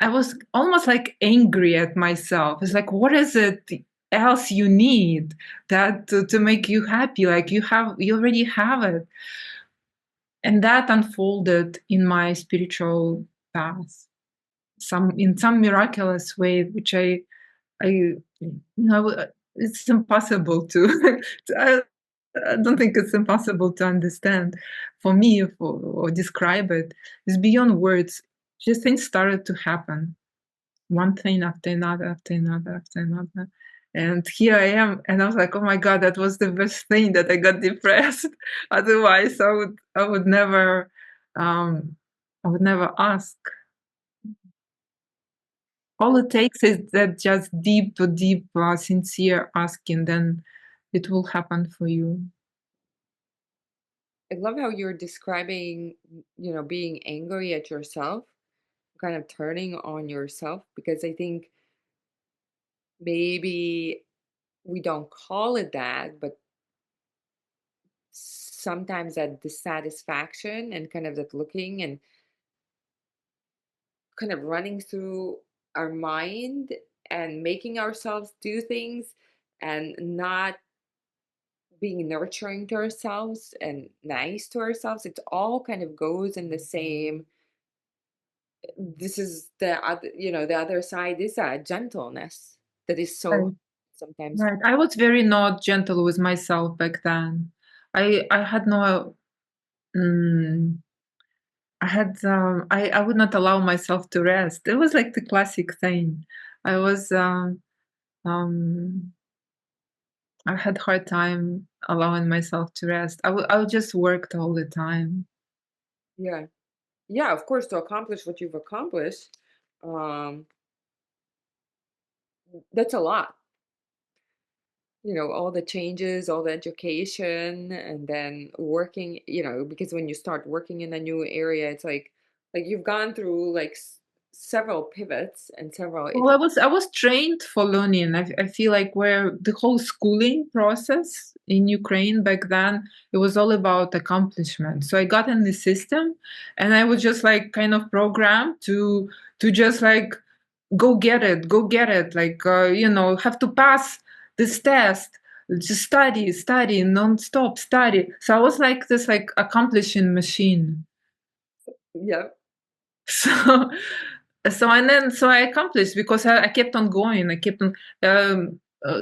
was almost like angry at myself. It's like, what is it else you need that to make you happy? Like you already have it. And that unfolded in my spiritual path, in some miraculous way, which it's impossible to. I don't think it's impossible to understand for me, or describe it. It's beyond words. Just things started to happen, one thing after another, after another, after another. And here I am, and I was like, "Oh my God, that was the best thing that I got depressed." Otherwise, um, I would never ask. All it takes is that just deep, deep, sincere asking, then it will happen for you.
I love how you're describing, being angry at yourself, kind of turning on yourself, because I think maybe we don't call it that, but sometimes that dissatisfaction and kind of that looking and kind of running through our mind and making ourselves do things and not being nurturing to ourselves and nice to ourselves, it all kind of goes in the same. This is the other, the other side is that gentleness that is so
Right,
sometimes.
right. I was very not gentle with myself back then. I had no. Mm, I would not allow myself to rest. It was like the classic thing. I was um I had hard time allowing myself to rest. I just worked all the time.
Yeah, yeah, of course, to accomplish what you've accomplished, um that's a lot. All the changes, all the education, and then working, because when you start working in a new area, it's like you've gone through like several pivots and several
Well, I was trained for learning. I feel like where the whole schooling process in Ukraine back then, it was all about accomplishment. So I got in the system, and I was just like kind of programmed to just like go get it. Like have to pass this test. Just study, non-stop study. So I was like this like accomplishing machine.
yeah.
So so I accomplished because I kept on going. I kept on.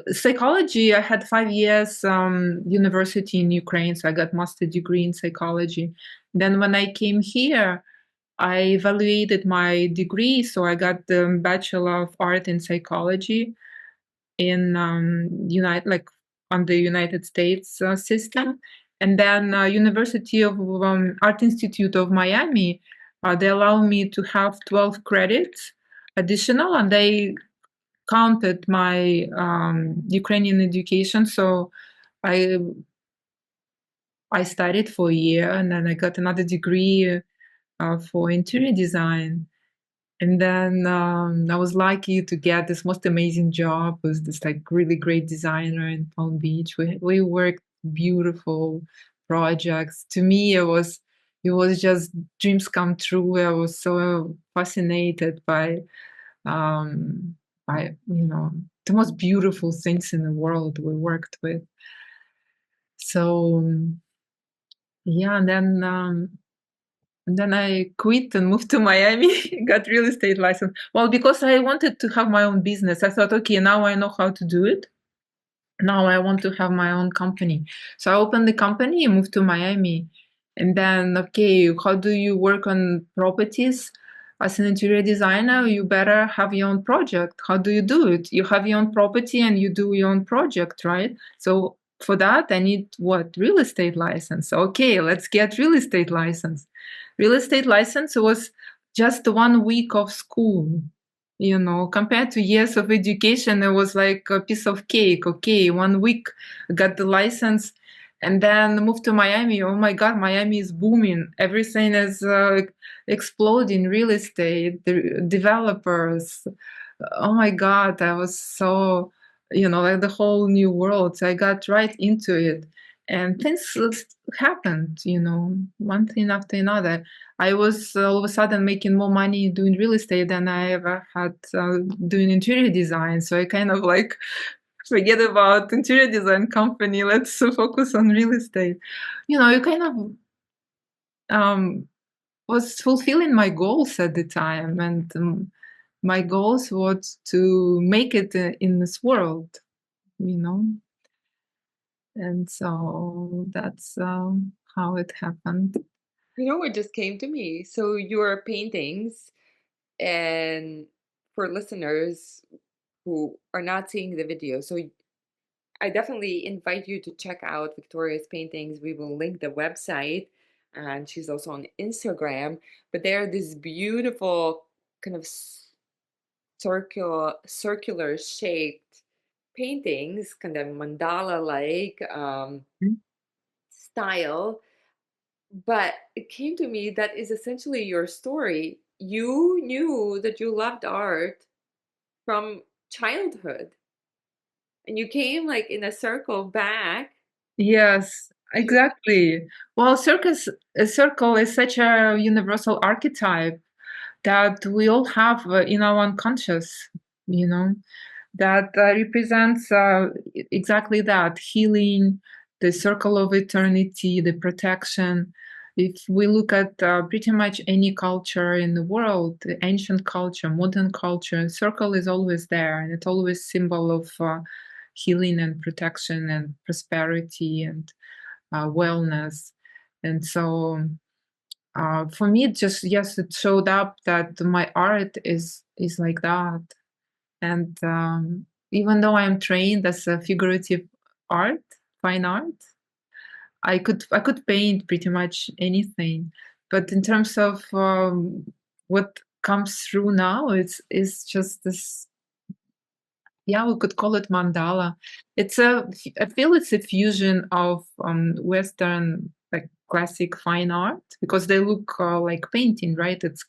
Psychology, I had 5 years university in Ukraine, so I got master degree in psychology. Then when I came here, I evaluated my degree, so I got the Bachelor of Art in Psychology in like on the United States system, and then University of Art Institute of Miami. They allow me to have 12 credits additional, and they counted my Ukrainian education. So I I studied for a year, and then I got another degree for interior design. And then I was lucky to get this most amazing job with this like really great designer in Palm Beach. We worked beautiful projects. To me, it was just dreams come true. I was so fascinated um, by the most beautiful things in the world we worked with. So yeah, and then I quit and moved to Miami, got real estate license. Well, because I wanted to have my own business. I thought, okay, now I know how to do it. Now I want to have my own company. So I opened the company and moved to Miami. And then, okay, how do you work on properties? As an interior designer, you better have your own project. How do you do it? You have your own property and you do your own project, right? So for that, I need what? Real estate license. Okay, let's get real estate license. Real estate license was just 1 week of school. Compared to years of education, it was like a piece of cake. Okay, 1 week, got the license, and then moved to Miami. Oh my God, Miami is booming. Everything is exploding. Real estate, the developers. Oh my God, I was so, like the whole new world. So I got right into it, and things happened. One thing after another. I was all of a sudden making more money doing real estate than I ever had doing interior design. So I kind of like forget about interior design company. Let's focus on real estate. You kind of was fulfilling my goals at the time, and my goals was to make it in this world. You know, and so that's how it happened.
You know what just came to me? So your paintings, and for listeners who are not seeing the video, so I definitely invite you to check out Victoria's paintings. We will link the website, and she's also on Instagram. But they're this beautiful kind of circular shaped paintings, kind of mandala like style. But it came to me that is essentially your story. You knew that you loved art from childhood, and you came like in a circle back
Yes,
to.
exactly. Well, a circle is such a universal archetype that we all have in our unconscious, you know, that represents exactly that healing, the circle of eternity, the protection. If we look at pretty much any culture in the world, the ancient culture, modern culture, circle is always there, and it's always symbol of healing and protection and prosperity and wellness. And so for me, it just yes, it showed up that my art is like that. And even though I am trained as a figurative art, fine art, I could paint pretty much anything. But in terms of what comes through now, it's just this. Yeah, we could call it mandala. I feel it's a fusion of Western, like classic fine art, because they look like painting, right? It's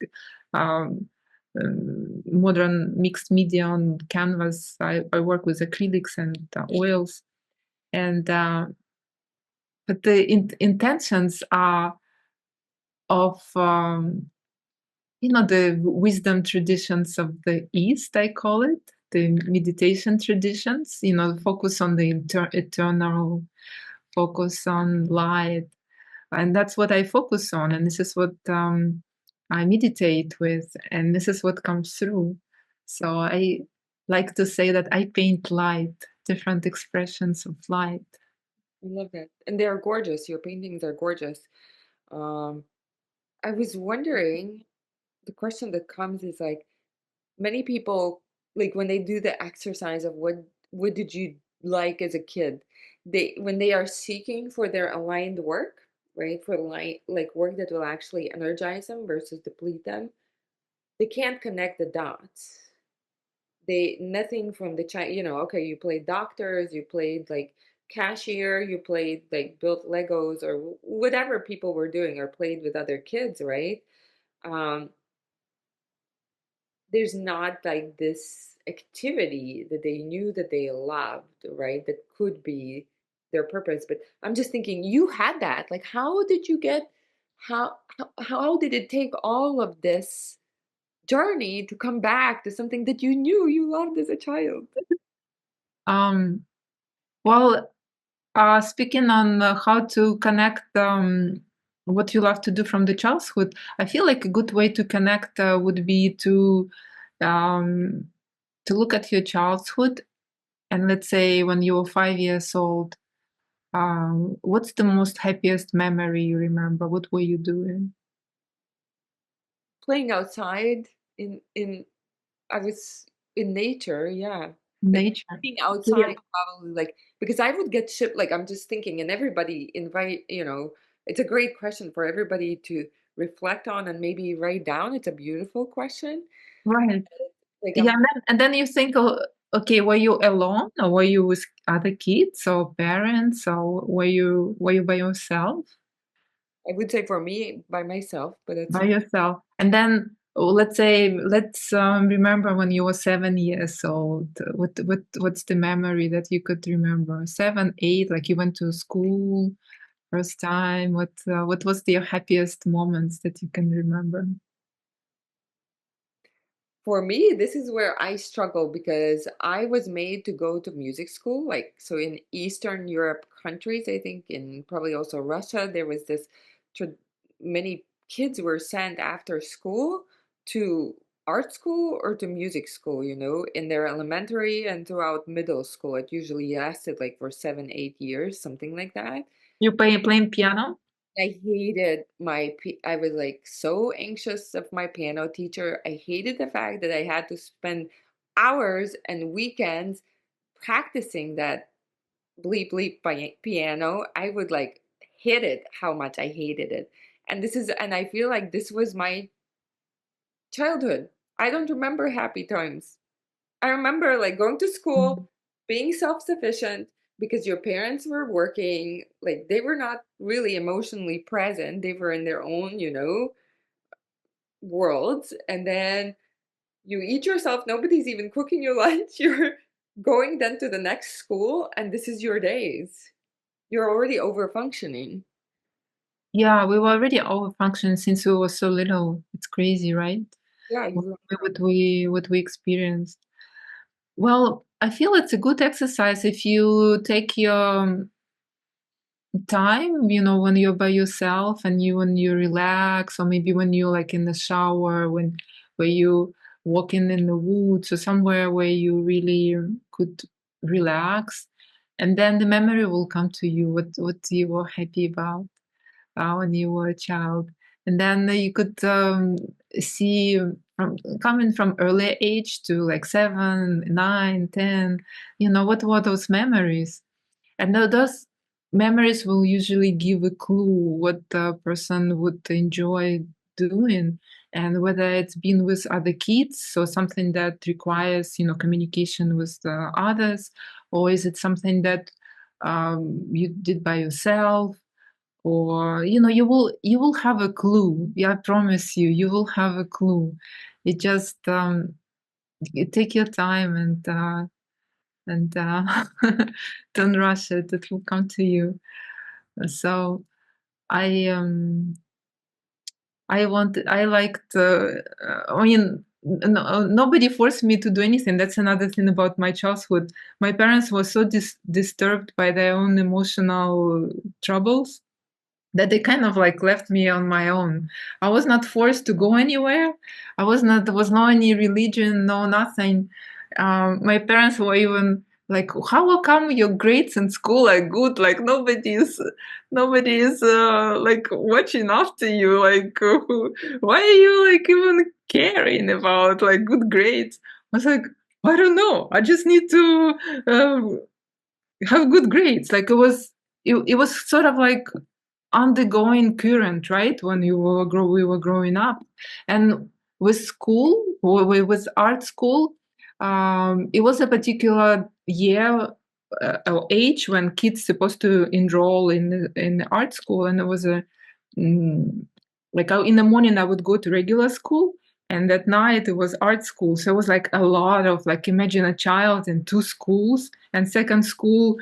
um, modern mixed media on canvas. I work with acrylics and oils, and but the intentions are of the wisdom traditions of the East, I call it, the meditation traditions, focus on the eternal, focus on light. And that's what I focus on. And this is what I meditate with. And this is what comes through. So I like to say that I paint light. different expressions of light.
I love that. And they're gorgeous. Your paintings are gorgeous. Um, I was wondering, the question that comes is like many people like when they do the exercise of what did you like as a kid, they when they are seeking for their aligned work, right? For like work that will actually energize them versus deplete them, they can't connect the dots. They nothing from the child, okay, you played doctors, you played like cashier, you played like built Legos or whatever people were doing or played with other kids, right? Um, there's not like this activity that they knew that they loved, right? That could be their purpose. But I'm just thinking, you had that. Like, how did you get? How did it take all of this journey to come back to something that you knew you loved as a child?
Um, well, speaking on how to connect what you love to do from the childhood, I feel like a good way to connect would be um, to look at your childhood and let's say when you were 5 years old, what's the most happiest memory you remember? What were you doing?
Playing outside in I was in nature, yeah. Like,
Nature.
being
Yeah.
outside probably, like because I would get shipped like, I'm just thinking, and everybody invite it's a great question for everybody to reflect on and maybe write down. It's a beautiful question.
Right.
Like,
Yeah, and then you think, oh, okay, were you alone or were you with other kids or parents or were you by yourself?
I would say for me, by myself, but it's
By yourself. And then let's remember when you were 7 years old. What's the memory that you could remember? 7, 8, like you went to school first time. What was the happiest moments that you can remember?
For me, this is where I struggle because I was made to go to music school. Like, so in Eastern Europe countries, I think in probably also Russia, there was this, tra- many kids were sent after school to art school or to music school, in their elementary and throughout middle school. It usually lasted like for 7, 8 years, something like that.
You playing piano?
I hated I was like so anxious of my piano teacher. I hated the fact that I had to spend hours and weekends practicing that bleep bleep piano. I would like hit it how much I hated it. And I feel like this was my childhood. I don't remember happy times. I remember like going to school,
Mhm.
being self-sufficient because your parents were working, like they were not really emotionally present. They were in their own, worlds. And then you eat yourself, nobody's even cooking you lunch. You're going then to the next school and this is your days. You're already over functioning.
Yeah, we were already over functioning since we were so little. It's crazy, right?
Yeah,
What
you
what we experienced. Well, I feel it's a good exercise if you take your time, when you're by yourself and when you relax, or maybe when you're like in the shower, when where you walking in the woods or somewhere where you really could relax, and then the memory will come to you what you were happy about when you were a child. And then you could see from coming from early age to like 7, 9, 10, what were those memories? And those memories will usually give a clue what the person would enjoy doing, and whether it's been with other kids, so something that requires, communication with the others, or is it something that you did by yourself, or you will have a clue. Yeah, I promise you, you will have a clue. It just you take your time and don't rush it. It will come to you. So I I liked. I mean, nobody forced me to do anything. That's another thing about my childhood. My parents were so disturbed by their own emotional troubles that they kind of like left me on my own. I was not forced to go anywhere. There was no any religion, no nothing. My parents were even like, how come your grades in school are good? Like nobody is like watching after you. Like, why are you like even caring about like good grades? I was like, I don't know. I just need to have good grades. Like it was sort of like undergoing current, right? When we were growing up, and with school, with art school, it was a particular year or age when kids supposed to enroll in the art school, and it was a mm, in the morning I would go to regular school, and at night it was art school. So it was like a lot of like imagine a child in two schools, and second school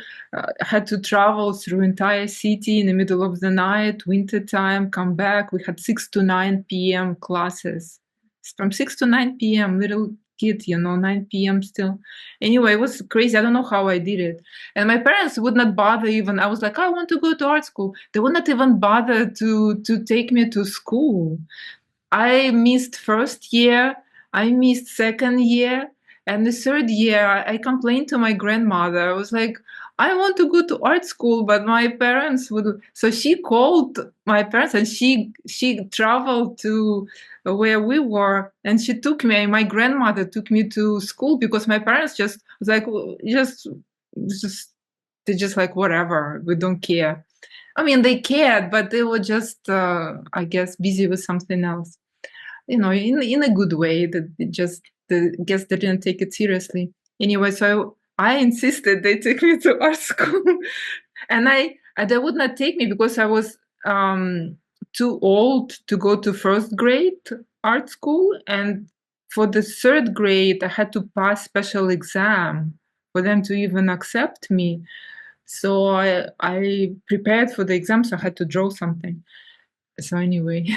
had to travel through entire city in the middle of the night, winter time, come back. We had 6 to 9 p.m. classes. From 6 to 9 p.m., little kid, 9 p.m. still. Anyway, it was crazy. I don't know how I did it. And my parents would not bother even. I was like, I want to go to art school. They would not even bother to take me to school. I missed first year, I missed second year, and the third year I complained to my grandmother. I was like, I want to go to art school, but my parents would. So she called my parents, and she traveled to where we were, and she took me. My grandmother took me to school because my parents just was like, just they just like whatever, we don't care. I mean, they cared, but they were just, I guess, busy with something else. In a good way. That it just, the guess they didn't take it seriously. Anyway, so I insisted they take me to art school, and they would not take me because I was too old to go to first grade art school, and for the third grade I had to pass special exam for them to even accept me. So I prepared for the exam, so I had to draw something. So anyway,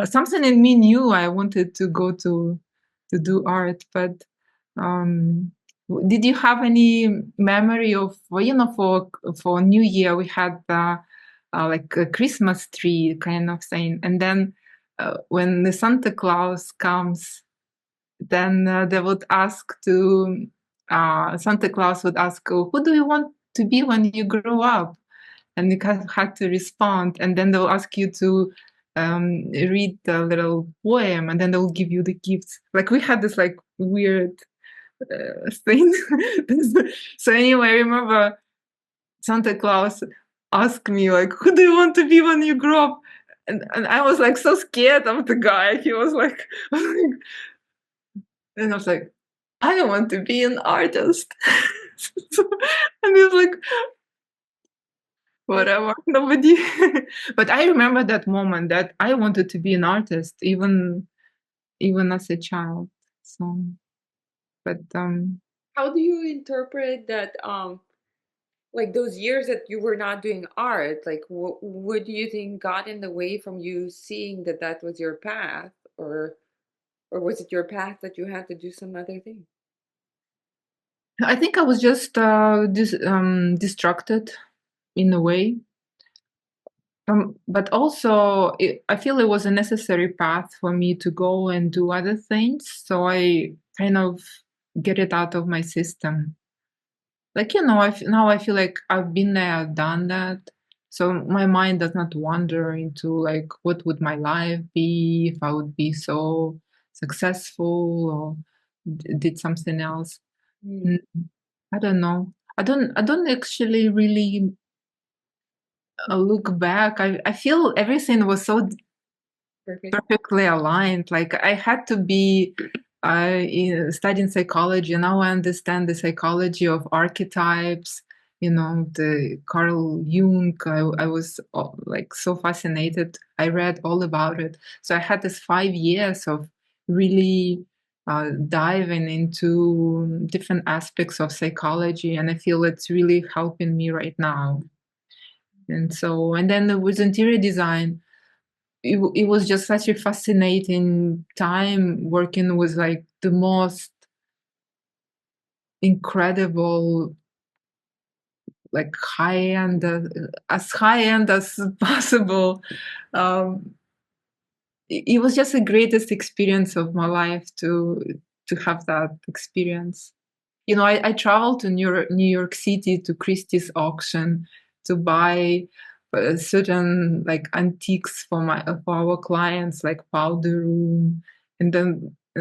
something in me knew I wanted to go to do art, but um, did you have any memory of, well, for New Year we had like a Christmas tree kind of thing, and then when the Santa Claus comes, then they would ask to Santa Claus would ask, "Who do you want to be when you grow up?" And you had to respond, and then they'll ask you to read a little poem, and then they'll give you the gifts. Like we had this like weird thing. So anyway, I remember Santa Claus asked me like, "Who do you want to be when you grow up?" And I was like so scared of the guy. He was like, and I was like, "I want to be an artist." So, and he was like,
That's
whatever, nobody. But I remember that moment that I wanted to be an artist, even as a child. So, but
how do you interpret that, like those years that you were not doing art, like what do you think got in the way from you seeing that that was your path, or was it your path that you had to do some other thing?
I think I was just distracted in a way. But also, I feel it was a necessary path for me to go and do other things. So I kind of get it out of my system. Like, now I feel like I've been there, done that. So my mind does not wander into like, what would my life be if I would be so successful or did something else.
Mm,
Mm, I don't know. I don't actually really look back. I feel everything was so
perfect.
perfectly aligned. Like I had to be studying psychology. Now I understand the psychology of archetypes. The Carl Jung. I was like so fascinated. I read all about it. So I had this 5 years of really diving into different aspects of psychology, and I feel it's really helping me right now. And then with interior design, it was just such a fascinating time working with like the most incredible, like high end, as high end as possible. um it was just the greatest experience of my life to have that experience. I traveled to New York City to Christie's auction to buy certain like antiques for our clients, like powder room, and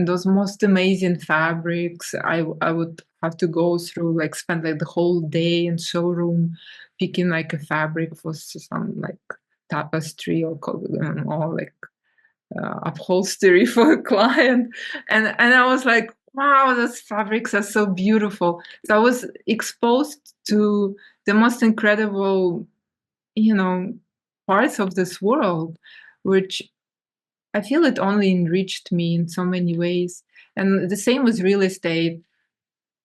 those most amazing fabrics. I would have to go through like spend like the whole day in showroom picking like a fabric for some like tapestry or like upholstery for a client, and I was like, wow, those fabrics are so beautiful. So I was exposed to the most incredible, you know, parts of this world, which I feel it only enriched me in so many ways. And the same with real estate.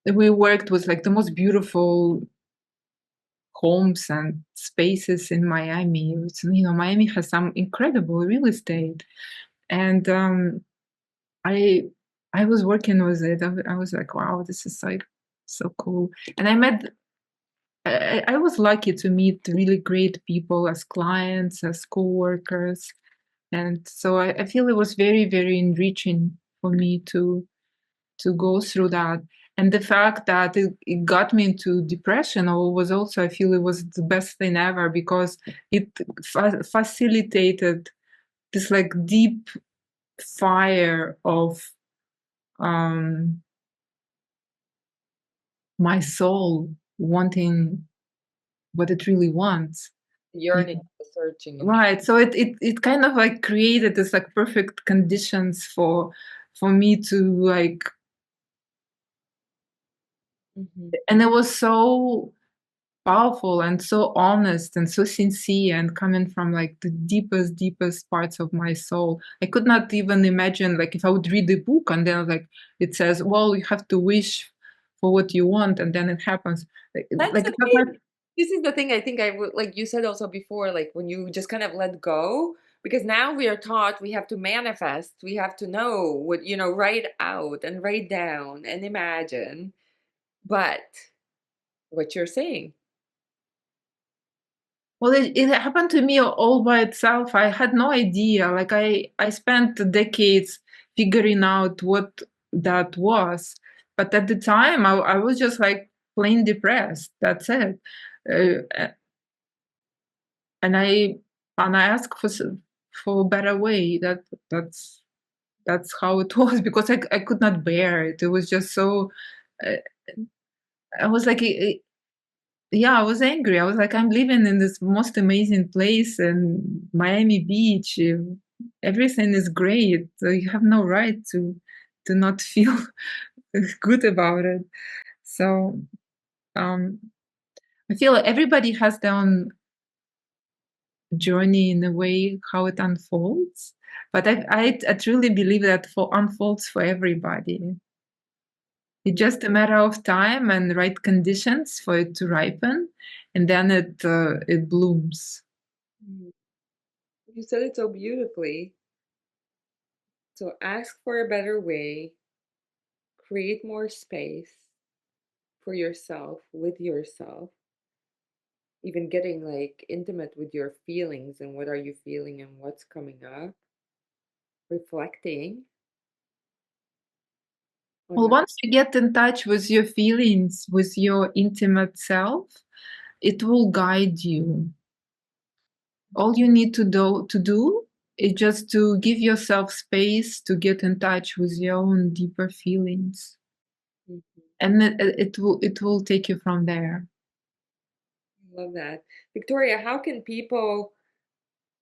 We worked with like the most beautiful homes and spaces in Miami. Miami has some incredible real estate, and I I was working with it. I was like, wow, this is like so cool. And I was lucky to meet really great people as clients, as co-workers. And so I feel it was very, very enriching for me to go through that. And the fact that it got me into depression was also, I feel it was the best thing ever because it facilitated this like deep fire of um my soul wanting what it really wants. You
Yearning, the searching in
Right. So it kind of like created this like perfect conditions for me to like,
Mhm.
and it was so powerful and so honest and so sincere and coming from like the deepest, deepest parts of my soul. I could not even imagine like if I would read the book and then like it says, well, you have to wish for what you want and then it happens.
That's
Like
the
it was
thing.
not.
This is the thing I think I would like you said also before, like when you just kind of let go, because now we are taught we have to manifest, we have to know what, write out and write down and imagine. But what you're saying,
Well, it happened to me all by itself. I had no idea. Like I spent decades figuring out what that was. But at the time, I was just like plain depressed. That's it. And I asked for a better way. That's that's how it was because I could not bear it. It was just so. Uh, I was like, yeah, I was angry. I was like, I'm living in this most amazing place in Miami Beach. Everything is great. So you have no right to not feel good about it. So um, I feel like everybody has their own journey in a way how it unfolds. But I truly believe that for unfolds for everybody. It's just a matter of time and right conditions for it to ripen, and then it blooms.
Mhm. You said it so beautifully. So ask for a better way, create more space for yourself, with yourself, even getting like intimate with your feelings and what are you feeling and what's coming up, reflecting on
Well,
that.
once you get in touch with your feelings, with your intimate self, it will guide you. All you need to do is just to give yourself space to get in touch with your own deeper feelings,
Mhm.
and it will take you from there.
Love that. Victoria, how can people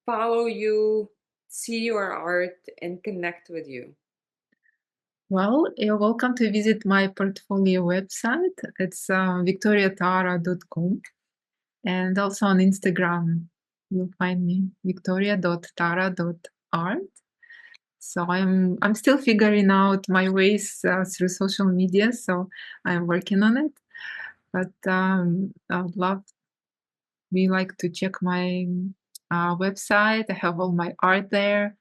follow you, see your art, and connect with you?
Well, you're welcome to visit my portfolio website. It's victoriatara.com, and also on Instagram you'll find me victoria.tara.art. So I'm still figuring out my ways through social media. So I'm working on it. But I would love we like to check my website. I have all my art there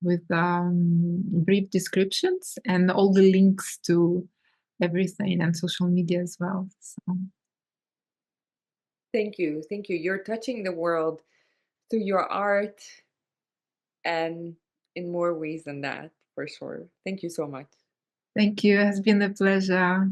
with brief descriptions and all the links to everything and social media as well. So
Thank you. Thank you. You're touching the world through your art and in more ways than that, for sure. Thank you so much.
thank you. It has been a pleasure.